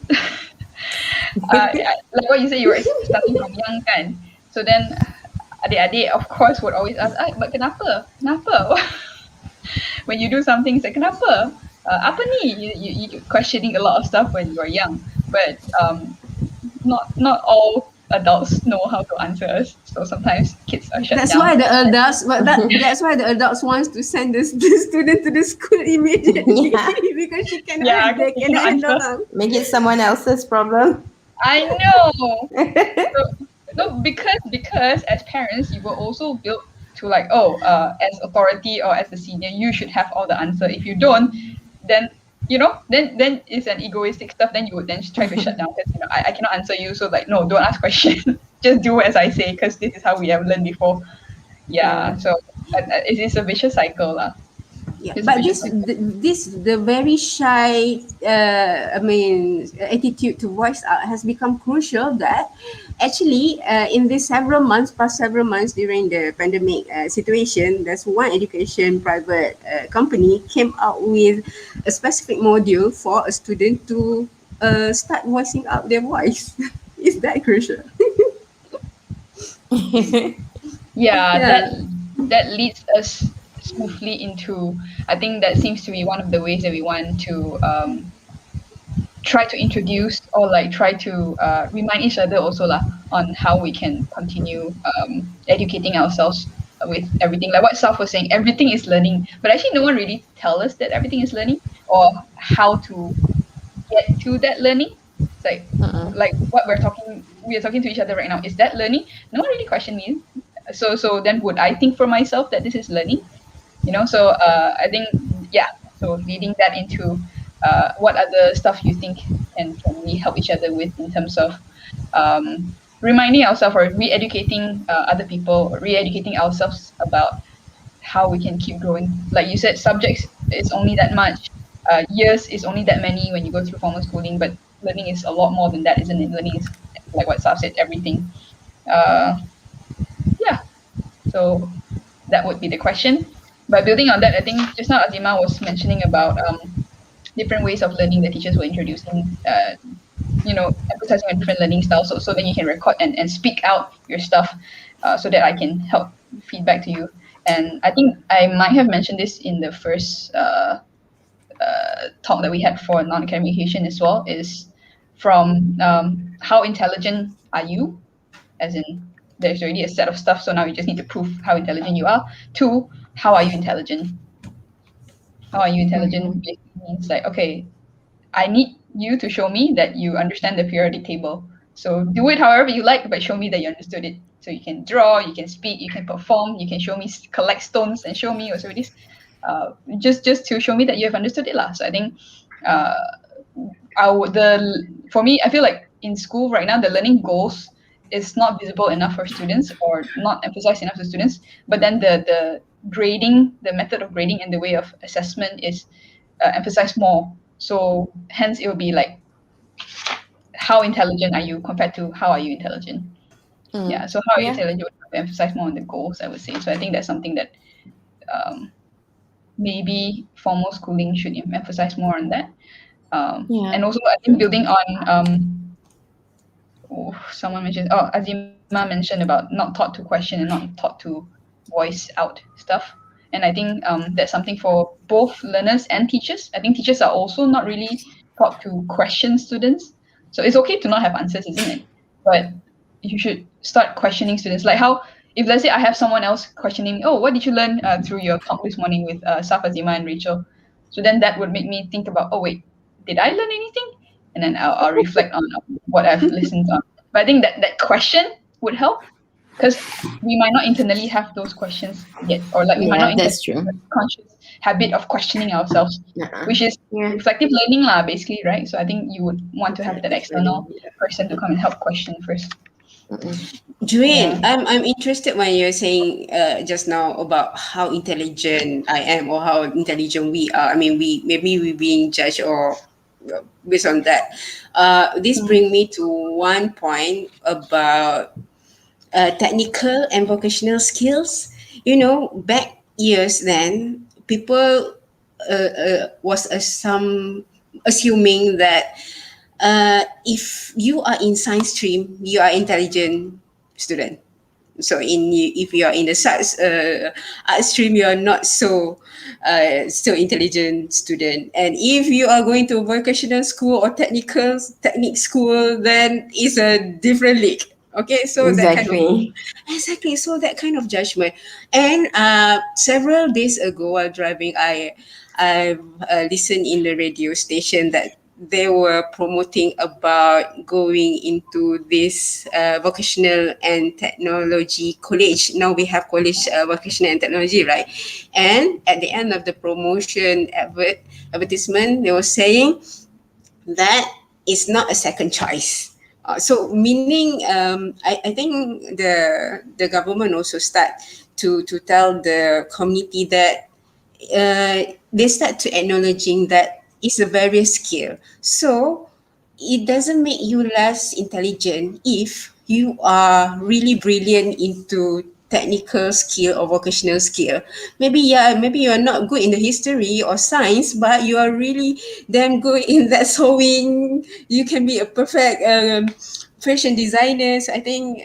like what you said, you were starting from young kan. So then adik-adik of course would always ask, but kenapa when you do something, it's like kenapa, apa ni, you questioning a lot of stuff when you're young, but not all adults know how to answer us, so sometimes kids are shut That's down. why the adults, that's why the adults wants to send the student to the school immediately Yeah. because Yeah, they because they cannot cannot handle answer. them. Make it someone else's problem. I know. So, no, because as parents, you were also built to like, as authority or as the senior, you should have all the answer. If you don't, then then it's an egoistic stuff. Then you would then try to shut down because I cannot answer you. So like, no, don't ask questions. Just do as I say because this is how we have learned before. Yeah. Yeah. So it is a vicious cycle, lah. Yeah, It's a but vicious cycle. this the very shy I mean attitude to voice out has become crucial that actually in these past several months during the pandemic situation, there's one education private company came out with a specific module for a student to start voicing out their voice. Is that crucial? Yeah, Yeah. that leads us smoothly into, I think that seems to be one of the ways that we want to try to introduce or like try to remind each other also lah on how we can continue educating ourselves with everything, like what Saf was saying, everything is learning, but actually no one really tell us that everything is learning or how to get to that learning. It's like what we are talking to each other right now, is that learning? No one really questioned me. So then would I think for myself that this is learning? So I think, yeah, so leading that into what other stuff you think can we help each other with in terms of reminding ourselves or re-educating other people, or re-educating ourselves about how we can keep growing. Like you said, subjects is only that much, years is only that many when you go through formal schooling, but learning is a lot more than that, isn't it? Learning is, like what Saf said, everything. uh, yeah, so that would be the question. But building on that, I think just now Azima was mentioning about different ways of learning that teachers were introducing, emphasizing on different learning styles. So then you can record and speak out your stuff, so that I can help feedback to you. And I think I might have mentioned this in the first talk that we had for non-academic education as well, is from how intelligent are you, as in there's already a set of stuff, so now you just need to prove how intelligent you are, to how are you intelligent. How are you intelligent Mhm. basically means like, okay, I need you to show me that you understand the periodic table. So do it however you like, but show me that you understood it. So you can draw, you can speak, you can perform, you can show me collect stones and show me also this. Just to show me that you have understood it lah. So I think uh, for me, I feel like in school right now the learning goals is not visible enough for students or not emphasized enough to students. But then the grading, the method of grading and the way of assessment is emphasized more. So hence it will be like, how intelligent are you compared to how are you intelligent? Yeah. Mm. So how are you Yeah. intelligent would emphasize more on the goals, I would say. So I think that's something that um, maybe formal schooling should emphasize more on that. Yeah. And also I think building on Azima mentioned about not taught to question and not taught to voice out stuff. And I think that's something for both learners and teachers. I think teachers are also not really taught to question students. So it's okay to not have answers, isn't it? But you should start questioning students. Like how, if let's say I have someone else questioning, oh, what did you learn through your talk this morning with Saf, Azima, and Rachel? So then that would make me think about, oh wait, did I learn anything? And then I'll reflect on what I've listened on. But I think that question would help, because we might not internally have those questions yet, or like we might not Yeah, internally that's true. have a conscious habit of questioning ourselves, Uh-uh. which is Yeah. reflective learning lah, basically, right? So I think you would want to have that Reflective learning. external Yeah. person to come and help question first. Mm-mm. Yeah. Julian, I'm interested when you're saying just now about how intelligent I am or how intelligent we are. I mean, we being judged or based on that. This Mm. bring me to one point about technical and vocational skills. You know, back years then, people was some assuming that if you are in science stream, you are intelligent student. So if you are in the art stream, you are not so intelligent student. And if you are going to vocational school or technique school, then it's a different league. Okay, so that kind of Exactly. exactly, so that kind of judgment. And several days ago while driving, I listened in the radio station that they were promoting about going into this vocational and technology college. Now we have college vocational and technology, right? And at the end of the promotion advertisement, they were saying that is not a second choice. So meaning, I think the government also start to tell the community that they start to acknowledging that it's a various skill. So it doesn't make you less intelligent if you are really brilliant into technical skill or vocational skill. Maybe, yeah, maybe you are not good in the history or science, but you are really damn good in that sewing. You can be a perfect fashion designer. So I think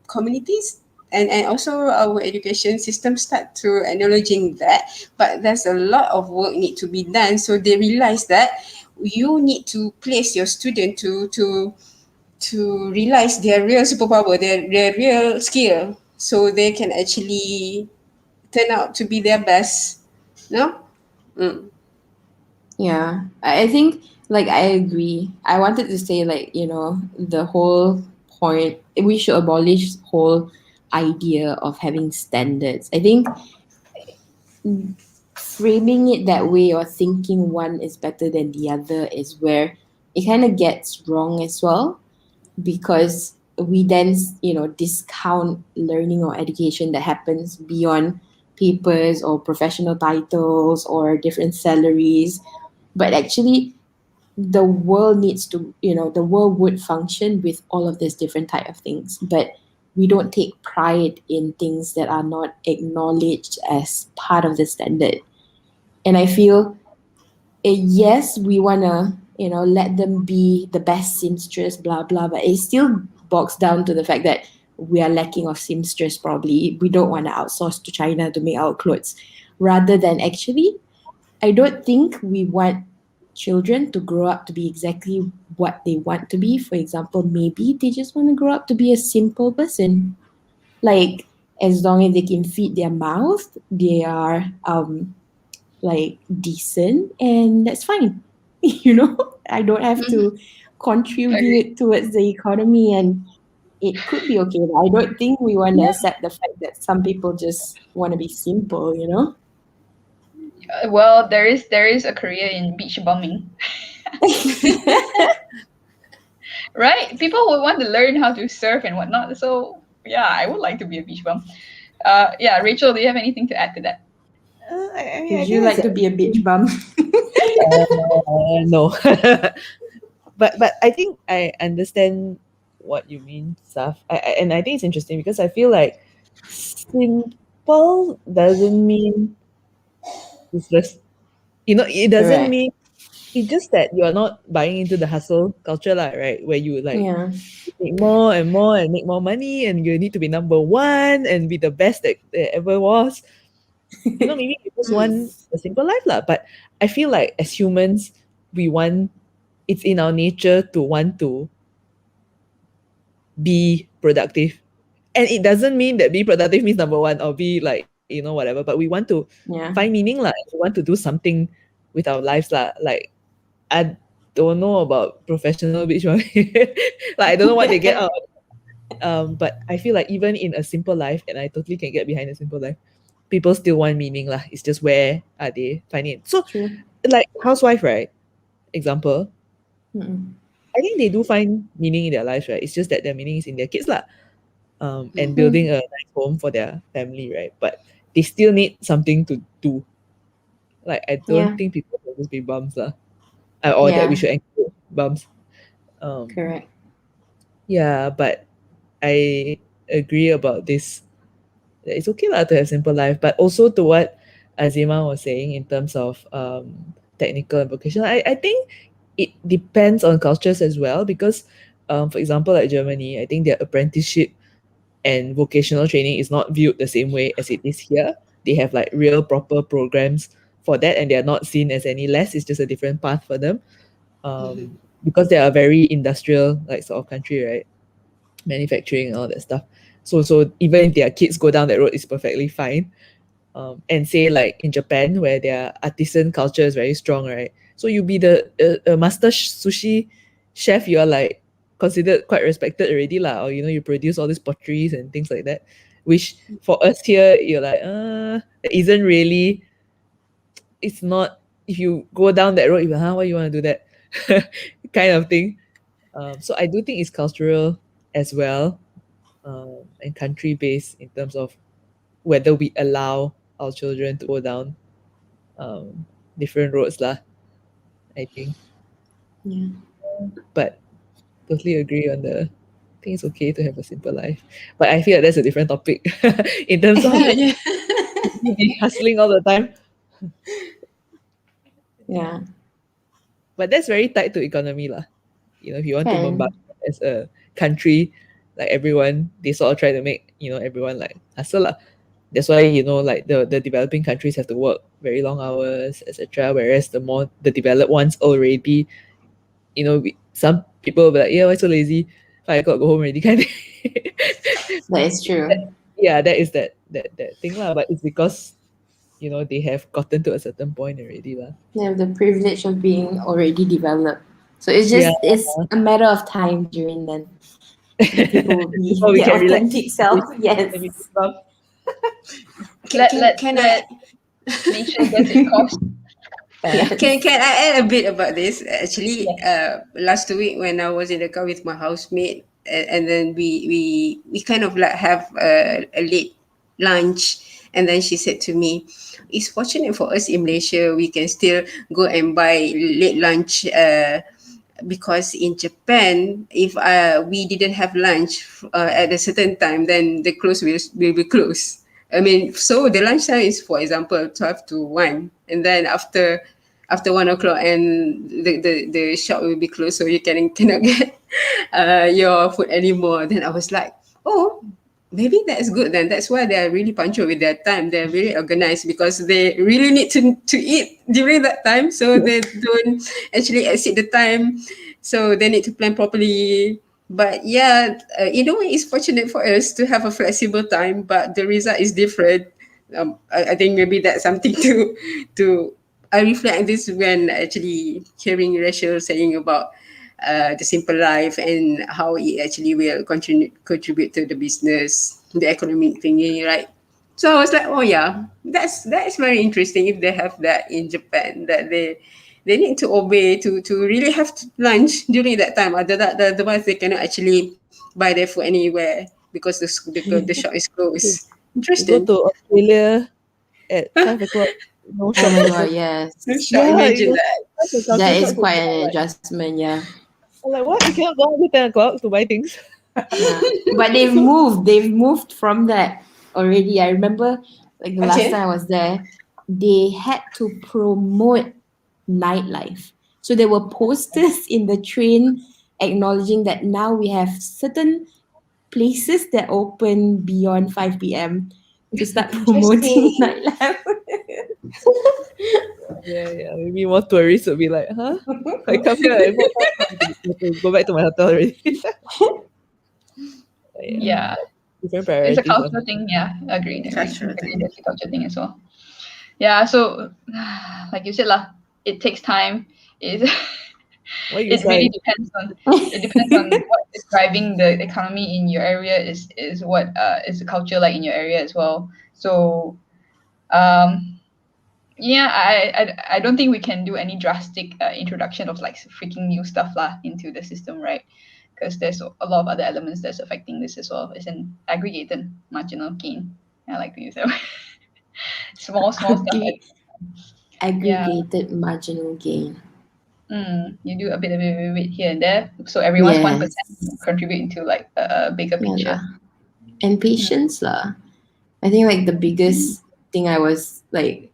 communities and also our education system start to acknowledging that, but there's a lot of work need to be done. So they realize that you need to place your student to realize their real superpower, their real skill, so they can actually turn out to be their best. No. Mm. Yeah, I think like I agree. I wanted to say like, the whole point we should abolish whole idea of having standards. I think framing it that way or thinking one is better than the other is where it kind of gets wrong as well, because we then discount learning or education that happens beyond papers or professional titles or different salaries. But actually the world would function with all of these different type of things, but we don't take pride in things that are not acknowledged as part of the standard. And I feel, yes, we want to let them be the best seamstress, blah blah, but it still bogs down to the fact that we are lacking of seamstress. Probably we don't want to outsource to China to make our clothes, rather than actually, I don't think we want children to grow up to be exactly what they want to be. For example, maybe they just want to grow up to be a simple person. Like, as long as they can feed their mouth, they are like decent, and that's fine. I don't have to Agree. contribute towards the economy, and it could be okay. But I don't think we want to Yeah. accept the fact that some people just want to be simple. Well, there is a career in beach bumming, right? People would want to learn how to surf and whatnot. So yeah, I would like to be a beach bum. Yeah, Rachel, do you have anything to add to that? I mean, I Would you guess like to be a bitch bum? no. But I think I understand what you mean, Saf. And I think it's interesting because I feel like simple doesn't mean useless. It doesn't Correct. mean it's just that you're not buying into the hustle culture, lah, right? Where you like Yeah. make more and more and make more money, and you need to be number one and be the best that there ever was. Maybe you just want a simple life, lah. But I feel like as humans, we want it's in our nature to want to be productive. And it doesn't mean that be productive means number one or be like, whatever, but we want to find Yeah. meaning, lah. We want to do something with our lives, lah. Like, I don't know about professional beach like, I don't know what they get out. But I feel like even in a simple life, and I totally can get behind a simple life, people still want meaning, lah. It's just where are they finding it? So, True. like housewife, right? Example, Mm-mm. I think they do find meaning in their lives, right? It's just that their meaning is in their kids, lah. And Mm. building a nice home for their family, right? But they still need something to do. Like, I don't Yeah. think people can just be bums, lah. Or that we Yeah. should encourage bums. Um, Correct. yeah, but I agree about this. That it's okay lah to have simple life, but also to what Azima was saying in terms of technical and vocational. I think it depends on cultures as well because, for example, like Germany, I think their apprenticeship and vocational training is not viewed the same way as it is here. They have like real proper programs for that, and they are not seen as any less. It's just a different path for them, because they are a very industrial like sort of country, right? Manufacturing and all that stuff. So even if their kids go down that road, it's perfectly fine. And say like in Japan where their artisan culture is very strong, right? So you be the master sushi chef, you are like considered quite respected already lah, or you produce all these potteries and things like that. Which for us here, you're like, it isn't really. It's not. If you go down that road, you're like, why you want to do that, kind of thing. So I do think it's cultural as well, and country based in terms of whether we allow our children to go down different roads lah, I think. Yeah. But totally agree on the I think it's okay to have a simple life. But I feel like that's a different topic in terms of Yeah. be hustling all the time. Yeah. But that's very tied to economy lah. If you want to Can. Mumbai as a country, like everyone, they sort of try to make, everyone like hustle lah. That's why, like the developing countries have to work very long hours, etc. Whereas the developed ones already, some people will be like, yeah, why so lazy? 5 o'clock go home already kind of thing. That is true. Yeah, that is that thing lah. But it's because they have gotten to a certain point already lah. They have the privilege of being already developed. So it's Yeah. a matter of time during then. The people will be Before we their can relax. authentic self. Yes. Maybe stuff. Can I nature gets its course. Yes. can I add a bit about this? Actually, last week when I was in the car with my housemate, and then we kind of like have a late lunch, and then she said to me, "It's fortunate for us in Malaysia, we can still go and buy late lunch." Because in Japan, if we didn't have lunch at a certain time, then the close will be closed. I mean, so the lunchtime is, for example, 12 to 1. And then after 1 o'clock, and the shop will be closed, so you cannot get your food anymore. Then I was like, oh, maybe that's good then. That's why they're really punctual with their time. They're very organized because they really need to eat during that time. So they don't actually exceed the time. So they need to plan properly. But yeah, in a way, it's fortunate for us to have a flexible time, but the result is different. I think maybe that's something to I reflect on this when actually hearing Rachel saying about the simple life and how it actually will contribute to the business, the economic thingy, right? So I was like, oh yeah, that's very interesting. If they have that in Japan, that they need to obey to really have lunch during that time. Otherwise, they cannot actually buy their food anywhere because the shop is closed. You go Interesting. to Australia at 5 o'clock, no Oh shop my open. god, yes. Shop, Yeah, imagine that. such a That culture is shock to quite me. an adjustment, yeah. I'm like, what? You cannot go out at 10 o'clock to buy things? Yeah. But they've moved from that already. I remember like the last Okay. time I was there, they had to promote nightlife. So there were posters in the train acknowledging that now we have certain places that open beyond 5 p.m. to start promoting Interesting. nightlife. Yeah. Maybe more tourists will be like, huh? I come here at 4 o'clock to go back to my hotel already. Yeah, Different it's a priorities. cultural thing. Yeah, agreed. Cultural Agreed. thing. That's a cultural thing as well. Yeah, so like you said lah, it takes time. It What you it really say? depends on what is driving the economy in your area is what is the culture like in your area as well. So um yeah, I don't think we can do any drastic introduction of like freaking new stuff lah into the system, right? Because there's a lot of other elements that's affecting this as well. It's an aggregated marginal gain. I like to use that word. Small stuff. Aggre- Yeah. Aggregated marginal gain. You do a bit of it here and there, so everyone's 1% Yes. contribute into like a bigger Yeah picture. lah. And patience lah. I think like the biggest thing I was like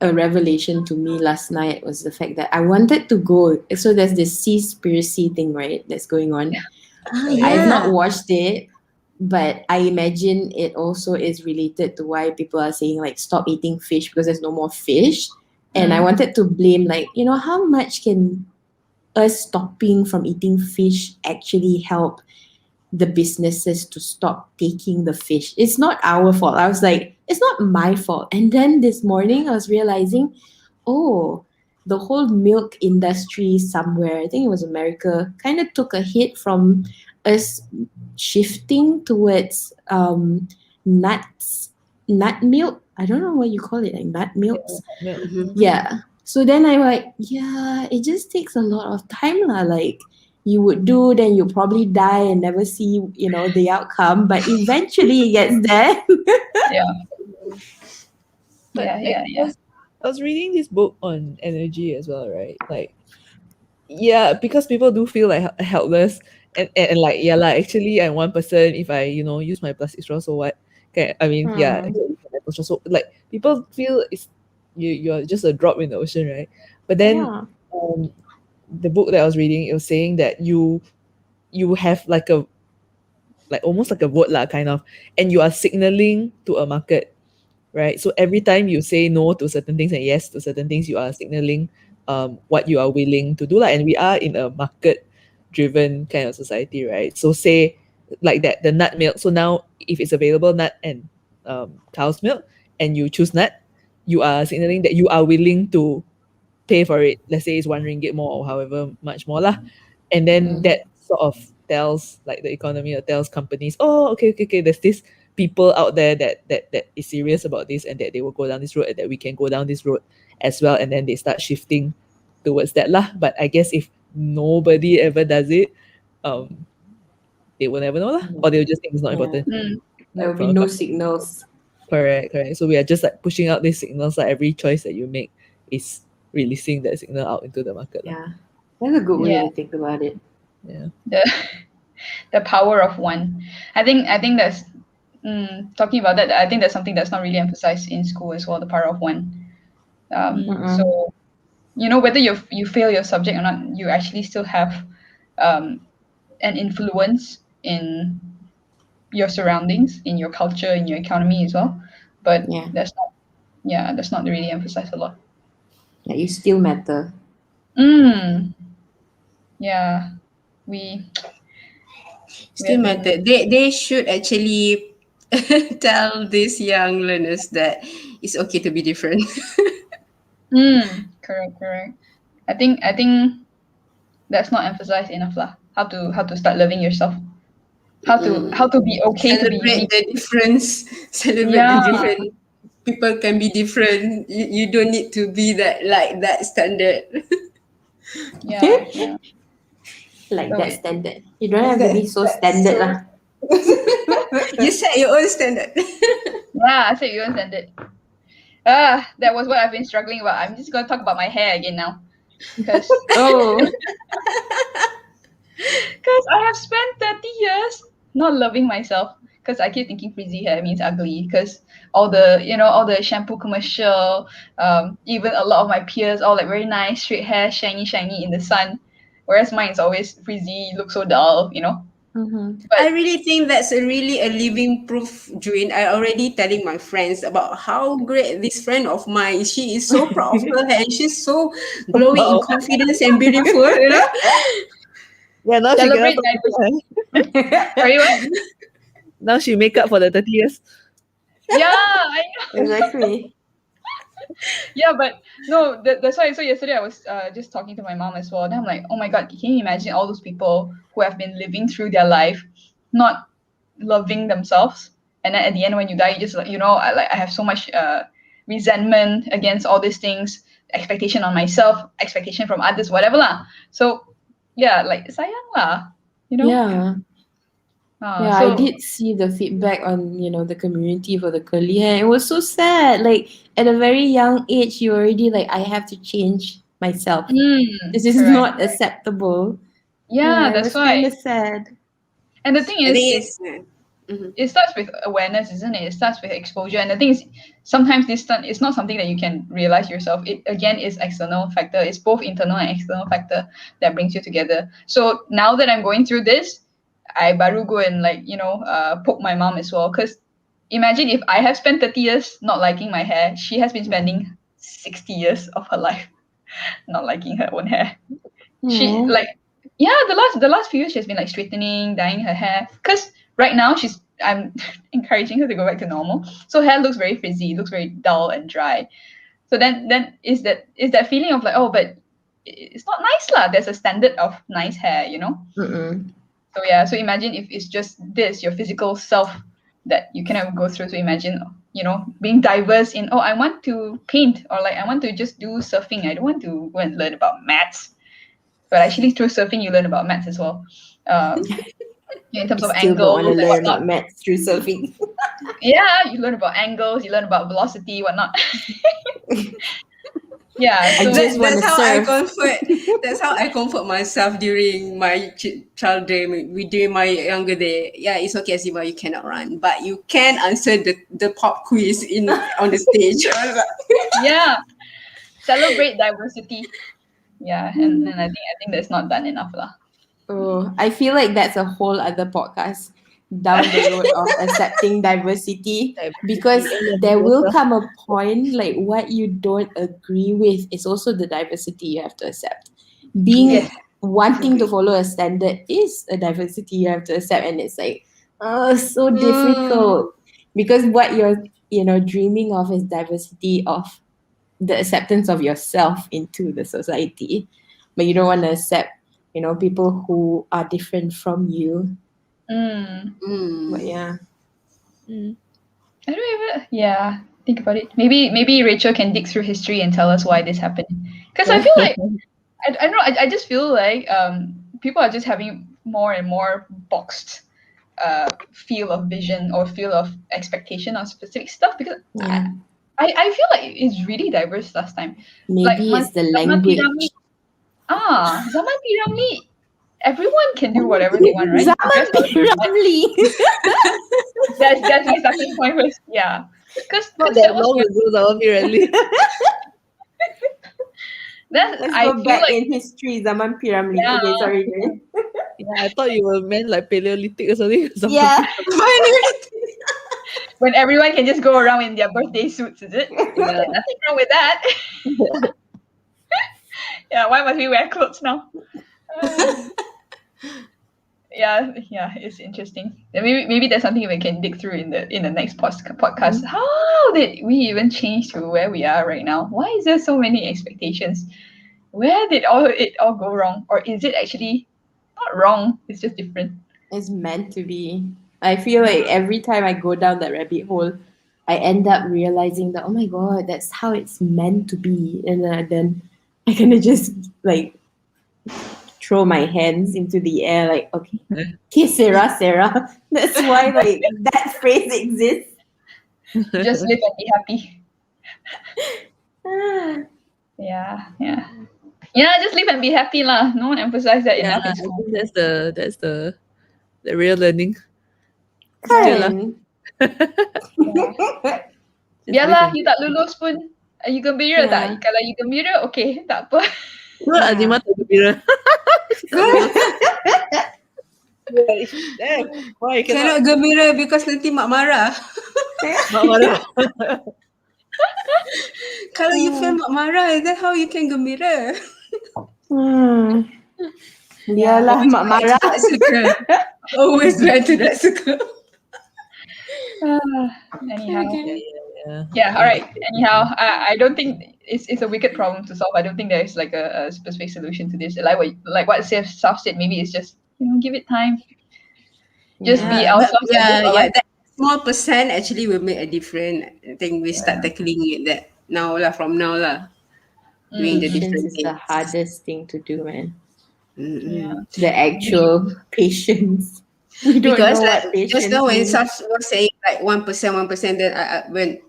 a revelation to me last night was the fact that I wanted to go. So there's this Seaspiracy thing, right? That's going on. Ah, I have not yeah. watched it, but I imagine it also is related to why people are saying like stop eating fish because there's no more fish. And I wanted to blame, like, how much can us stopping from eating fish actually help the businesses to stop taking the fish? It's not our fault. I was like, it's not my fault. And then this morning I was realizing, oh, the whole milk industry somewhere, I think it was America, kind of took a hit from us shifting towards nuts, nut milk. I don't know what you call it, like nut milks. Milk. Mm-hmm. Yeah. So then I like, yeah, it just takes a lot of time lah. Like you would do, then you probably die and never see, the outcome. But eventually it gets there. Yeah. But Yeah. Yeah. Yeah. I was reading this book on energy as well, right? Like, yeah, because people do feel like helpless, and like, yeah, like actually, I'm one person. If I use my plastic straw, so what? Okay, I mean, yeah, Hmm. actually, metal straw, so like people feel it's you're just a drop in the ocean, right? But then, Yeah. um, the book that I was reading, it was saying that you have like a like almost like a vote lah, kind of, and you are signaling to a market, right? So every time you say no to certain things and yes to certain things, you are signaling what you are willing to do. Like, and we are in a market driven kind of society, right? So say like that, the nut milk. So now if it's available nut and cow's milk and you choose nut, you are signaling that you are willing to pay for it. Let's say it's RM1 more or however much more lah. And then Mm-hmm. that sort of tells like the economy or tells companies, oh, okay, there's this people out there that is serious about this and that they will go down this road and that we can go down this road as well. And then they start shifting towards that lah. But I guess if nobody ever does it, they will never know lah. Or they'll just think it's not Yeah. important. Mm. There will Like be from a no signals. correct. So we are just like pushing out these signals. Like every choice that you make is releasing that signal out into the market lah. Yeah. That's a good way Yeah. to think about it. Yeah. The the power of one. I think that's talking about that. I think that's something that's not really emphasized in school as well. The power of one. Mm-mm. So whether you fail your subject or not, you actually still have um, an influence in your surroundings, in your culture, in your economy as well. But Yeah. that's not really emphasized a lot. Yeah, you still matter. Yeah, we Still have been. matter. They should actually tell these young learners that it's okay to be different. Correct. I think that's not emphasized enough lah. How to start loving yourself. How to be okay to be Celebrate unique. the difference. Celebrate the Yeah, different. People can be different. You don't need to be that standard. yeah. Like So that standard. You don't have to be That's so standard so. lah. You set your own standard. yeah, I said you understand it. That was what I've been struggling about. I'm just gonna talk about my hair again now, because Oh. I have spent 30 years not loving myself. Because I keep thinking frizzy hair means ugly. Because all the shampoo commercial, even a lot of my peers all like very nice straight hair, shiny in the sun, whereas mine is always frizzy, look so dull. Mm-hmm. I But really think that's really a living proof, Juin. I already telling my friends about how great this friend of mine. She is so proud of her hair and she's so glowing in Wow. confidence and beautiful. Yeah, now she cannot celebrate talk about diversity. her. Sorry, what? Now she make up for the 30 years. Yeah, I Exactly. yeah, but no, that's why. So yesterday I was just talking to my mom as well. And I'm like, oh my god, can you imagine all those people who have been living through their life, not loving themselves, and then at the end when you die, you just like I have so much resentment against all these things, expectation on myself, expectation from others, whatever lah. So yeah, like sayang lah, you know. Yeah. Yeah, I So did see the feedback on, the community for the curly hair. It was so sad. Like at a very young age, you already like, I have to change myself. This is correct. not acceptable. Yeah, Yeah, it that's was kind why. of sad. And the thing I is, think it's. Mhm. it starts with awareness, isn't it? It starts with exposure. And the thing is, sometimes it's not something that you can realize yourself. It again is external factor. It's both internal and external factor that brings you together. So now that I'm going through this, I baru go and like poke my mom as well. Because imagine if I have spent 30 years not liking my hair, she has been spending 60 years of her life not liking her own hair. She Hmm. like yeah, the last few years she's been like straightening, dyeing her hair. Because right now I'm encouraging her to go back to normal. So hair looks very frizzy, looks very dull and dry. So then is that feeling of like, oh, but it's not nice lah. There's a standard of nice hair, you know. Mm-mm. So yeah, so imagine if it's just this, your physical self that you cannot go through. So imagine, being diverse in, oh, I want to paint, or like I want to just do surfing. I don't want to go and learn about maths. But actually through surfing you learn about maths as well. In terms I of still don't want to angles and learn whatnot. about maths through surfing. Yeah, you learn about angles, you learn about velocity, whatnot. Yeah, I so just want That's to how I surf. comfort. That's how I comfort myself during my child day, during my younger day. Yeah, it's okay, Azima, you cannot run, but you can answer the pop quiz on the stage. yeah, celebrate diversity. Yeah, and I think that's not done enough lah. Oh, I feel like that's a whole other podcast down the road of accepting diversity, because there will come a point like what you don't agree with is also the diversity you have to accept. Being Yes. wanting to follow a standard is a diversity you have to accept, and it's like so difficult because what you're dreaming of is diversity of the acceptance of yourself into the society, but you don't want to accept people who are different from you. Mm. But yeah. I don't even. Yeah, think about it. Maybe Rachel can dig through history and tell us why this happened. Because I feel like I don't know. I just feel like people are just having more and more boxed field of vision or field of expectation on specific stuff. Because Yeah. I feel like it's really diverse last time. Like Maybe it's the Zaman Piramli. language. Zaman Piramli. Everyone can do whatever they want, right? You can Zaman dress however you want. Piramli. That's my starting point first. Yeah, because Not that that was long ago, that really. that Let's I go feel back like in history. Zaman Piramli. yeah. Okay, sorry. Jane. Yeah, I thought you were meant like Paleolithic or something. Yeah. When everyone can just go around in their birthday suits, is it? Yeah. Nothing wrong with that. Yeah, why must we wear clothes now? Yeah, it's interesting. And maybe that's something we can dig through in the next podcast. How did we even change to where we are right now? Why is there so many expectations? Where did it all go wrong, or is it actually not wrong? It's just different. It's meant to be. I feel like every time I go down that rabbit hole, I end up realizing that, oh my god, that's how it's meant to be. And then I kind of just like throw my hands into the air, like, okay, Sarah. That's why like that phrase exists. Just live and be happy. Ah, Yeah, just live and be happy lah. No one emphasized that Yeah, enough in I school. think that's the real learning. Still lah. kan? Just Biarlah live you tak lulus pun, you gembira tak? Yeah. Kalau you gembira, okay, tak apa. and- Azimah tak gembira. Why Cannot gembira because nanti mak marah. Mak marah. Kalau you feel mak marah, then how you can gembira? Biarlah mak marah. That circle. Always back to that circle. Anyhow. Yeah. Yeah, all right. Anyhow, I don't think it's a wicked problem to solve. I don't think there's like a specific solution to this. Like what Saf said, maybe it's just give it time. Just be But ourselves. And live our life. that small percent actually will make a difference. I think we start tackling it that now lah, from now lah. Doing the Patience different is the things. hardest thing to do, man. Yeah. The actual patience. We don't Because know like what patience just now when means. Saf was saying like 1%, then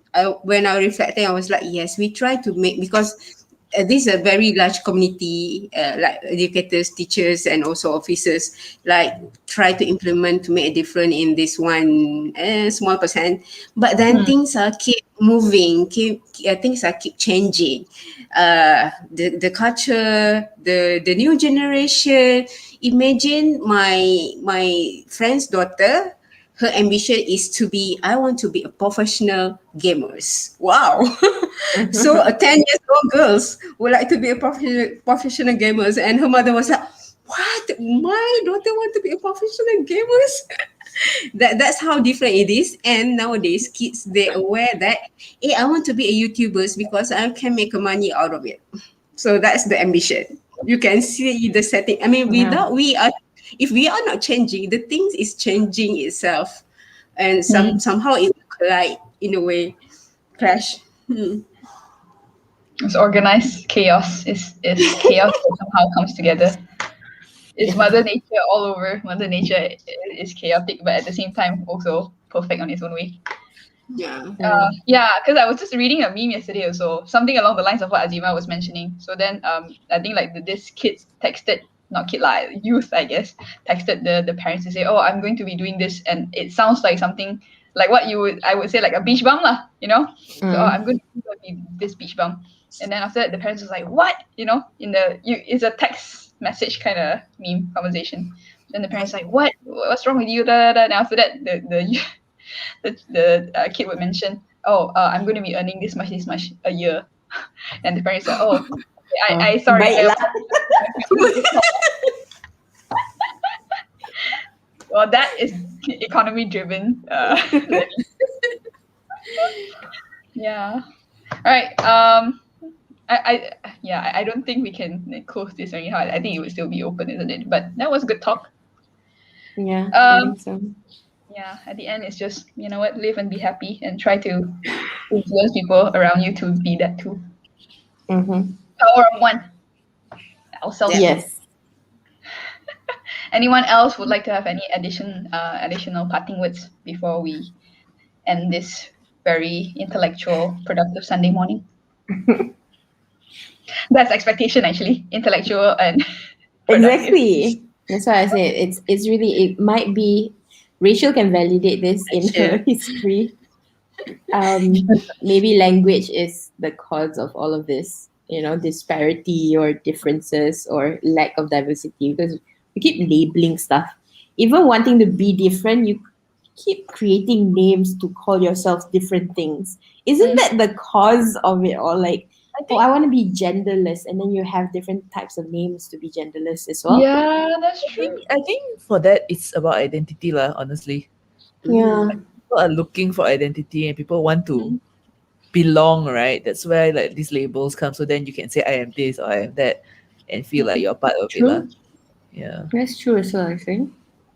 when I reflecting, I was like, yes, we try to make, because this is a very large community, like educators, teachers, and also officers, like try to implement to make a difference in this one small percent. But then things are keep moving, things are keep changing. The culture, the new generation. Imagine my friend's daughter. Her ambition is to be. I want to be a professional gamers. Wow. So a 10 years old girls would like to be a professional gamers, and her mother was like, what, my daughter want to be a professional gamers? That's how different it is. And nowadays kids, they aware that, hey, I want to be a YouTubers because I can make money out of it. So that's the ambition. You can see the setting. I mean, Yeah. without we are, if we are not changing, the things is changing itself, and somehow it collide in a way, clash. It's organized chaos. It's chaos that somehow comes together. It's Mother Nature all over. Mother Nature is chaotic, but at the same time also perfect on its own way. Yeah. Yeah, because I was just reading a meme yesterday also, something along the lines of what Azima was mentioning. So then, I think like this kids texted, not kid lah, youth I guess, texted the parents to say, oh, I'm going to be doing this, and it sounds like something like what I would say like a beach bum lah, you know. So oh, I'm going to be this beach bum, and then after that the parents was like, what, you know, it's a text message kind of meme conversation. Then the parents like, what's wrong with you? Da, da, da. And after that the kid would mention, oh, I'm going to be earning this much a year. And the parents are, oh, I sorry. Baiklah. Well, that is economy driven. Yeah. All right. I don't think we can close this anyhow. I think it would still be open, isn't it? But that was good talk. Yeah, I think so. Yeah, at the end, it's just, you know what, live and be happy and try to influence people around you to be that too. Power of one. Ourselves. Yes. Anyone else would like to have any additional parting words before we end this very intellectual, productive Sunday morning? That's expectation, actually. Intellectual and productive. Exactly. That's why I said it's really, it might be, Rachel can validate this in her history. Maybe language is the cause of all of this, you know, disparity or differences or lack of diversity, because we keep labeling stuff. Even wanting to be different, you keep creating names to call yourselves different things. Isn't that the cause of it all? Like, I want to be genderless, and then you have different types of names to be genderless as well. Yeah, that's true. I think for that it's about identity lah, honestly. Yeah. People are looking for identity and people want to belong, right? That's where like these labels come. So then you can say I am this or I am that and feel like you're part of it lah. True. Yeah. That's true as well, I think.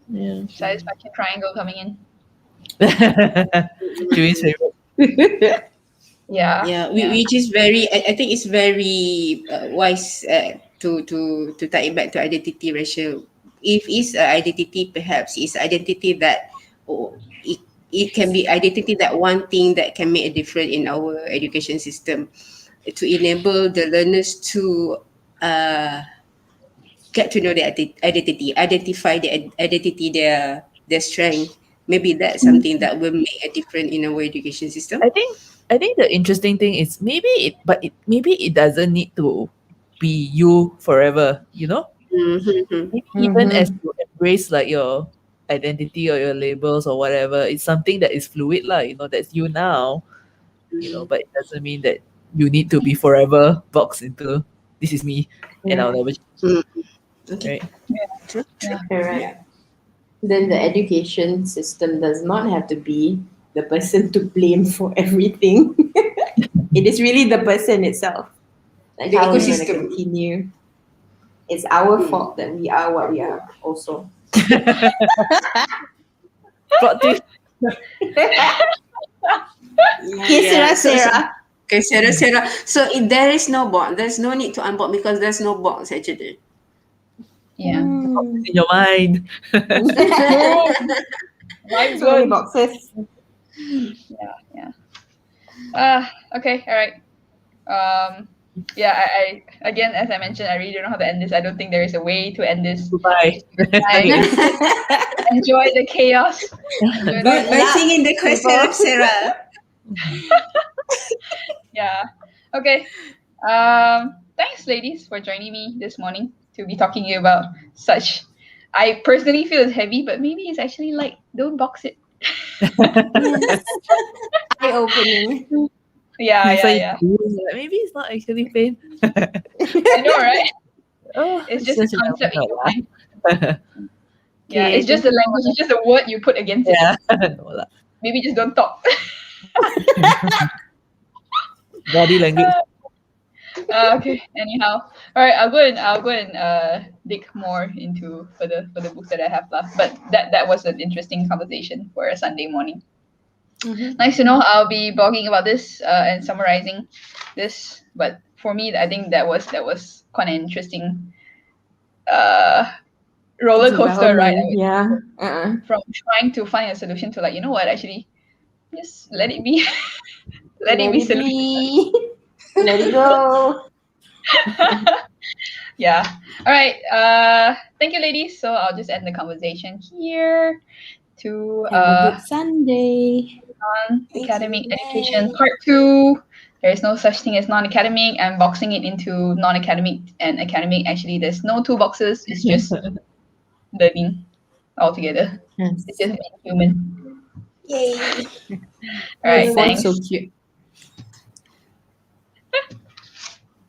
Yeah. Satisfaction triangle coming in. Chewy's favorite. Yeah. Yeah, which is very, I think it's very wise to tie it back to identity ratio. If it's identity, perhaps it's identity that, it can be identity that one thing that can make a difference in our education system, to enable the learners to get to know their identity, identify their identity, their strength. Maybe that's something that will make a difference in our education system. I think the interesting thing is maybe it doesn't need to be you forever, you know? Mm-hmm. Maybe even as you embrace like your identity or your labels or whatever, it's something that is fluid, lah, you know, that's you now, you know, but it doesn't mean that you need to be forever boxed into this is me and I'll never change. Okay. Right? True. Correct. Then the education system does not have to be the person to blame for everything. It is really the person itself. Like The how we're going to ecosystem. continue. It's our fault that we are what we are also. Plot twist. Okay, Sarah. Okay, Sarah. So if there is no box, there's no need to unbox because there's no box actually. Yeah. In your mind. So many boxes. Yeah. Okay. All right. Yeah, I again, as I mentioned, I really don't know how to end this. I don't think there is a way to end this. Goodbye. Just goodbye. Okay. Enjoy the chaos. Enjoy the Good By chaos. luck, singing the question people. of Sarah. Yeah. Okay. Thanks, ladies, for joining me this morning to be talking to you about such. I personally feel it's heavy, but maybe it's actually light. Don't box it. Yes. Eye opening. Yeah, It's yeah, like, yeah. maybe it's not actually pain. I know, right? Oh, It's it's just a such a concept in no your lah. mind. Yeah, Okay, it's just thank the you. language. It's just the word you put against it. Yeah, no lah. Maybe just don't talk. Body language. Okay. Anyhow, all right. I'll go and dig more into for the books that I have left. But that was an interesting conversation for a Sunday morning. Mhm. Nice to know. I'll be blogging about this and summarizing this. But for me, I think that was quite an interesting uh, roller coaster ride. I Development. would say, Yeah. Uh-uh. from trying to find a solution to like, you know what, actually, just let it be. Let it Let be it solution. be. Let it go. Yeah. All right. Thank you, ladies. So I'll just end the conversation here to Have a good Sunday. Thank you. non-academic education Bye. part two. There is no such thing as non-academic, and boxing it into non-academic and academic. Actually, there's no two boxes. It's just learning altogether. It's Yes. just being human. Yay. All It right. sounds Thanks. so cute.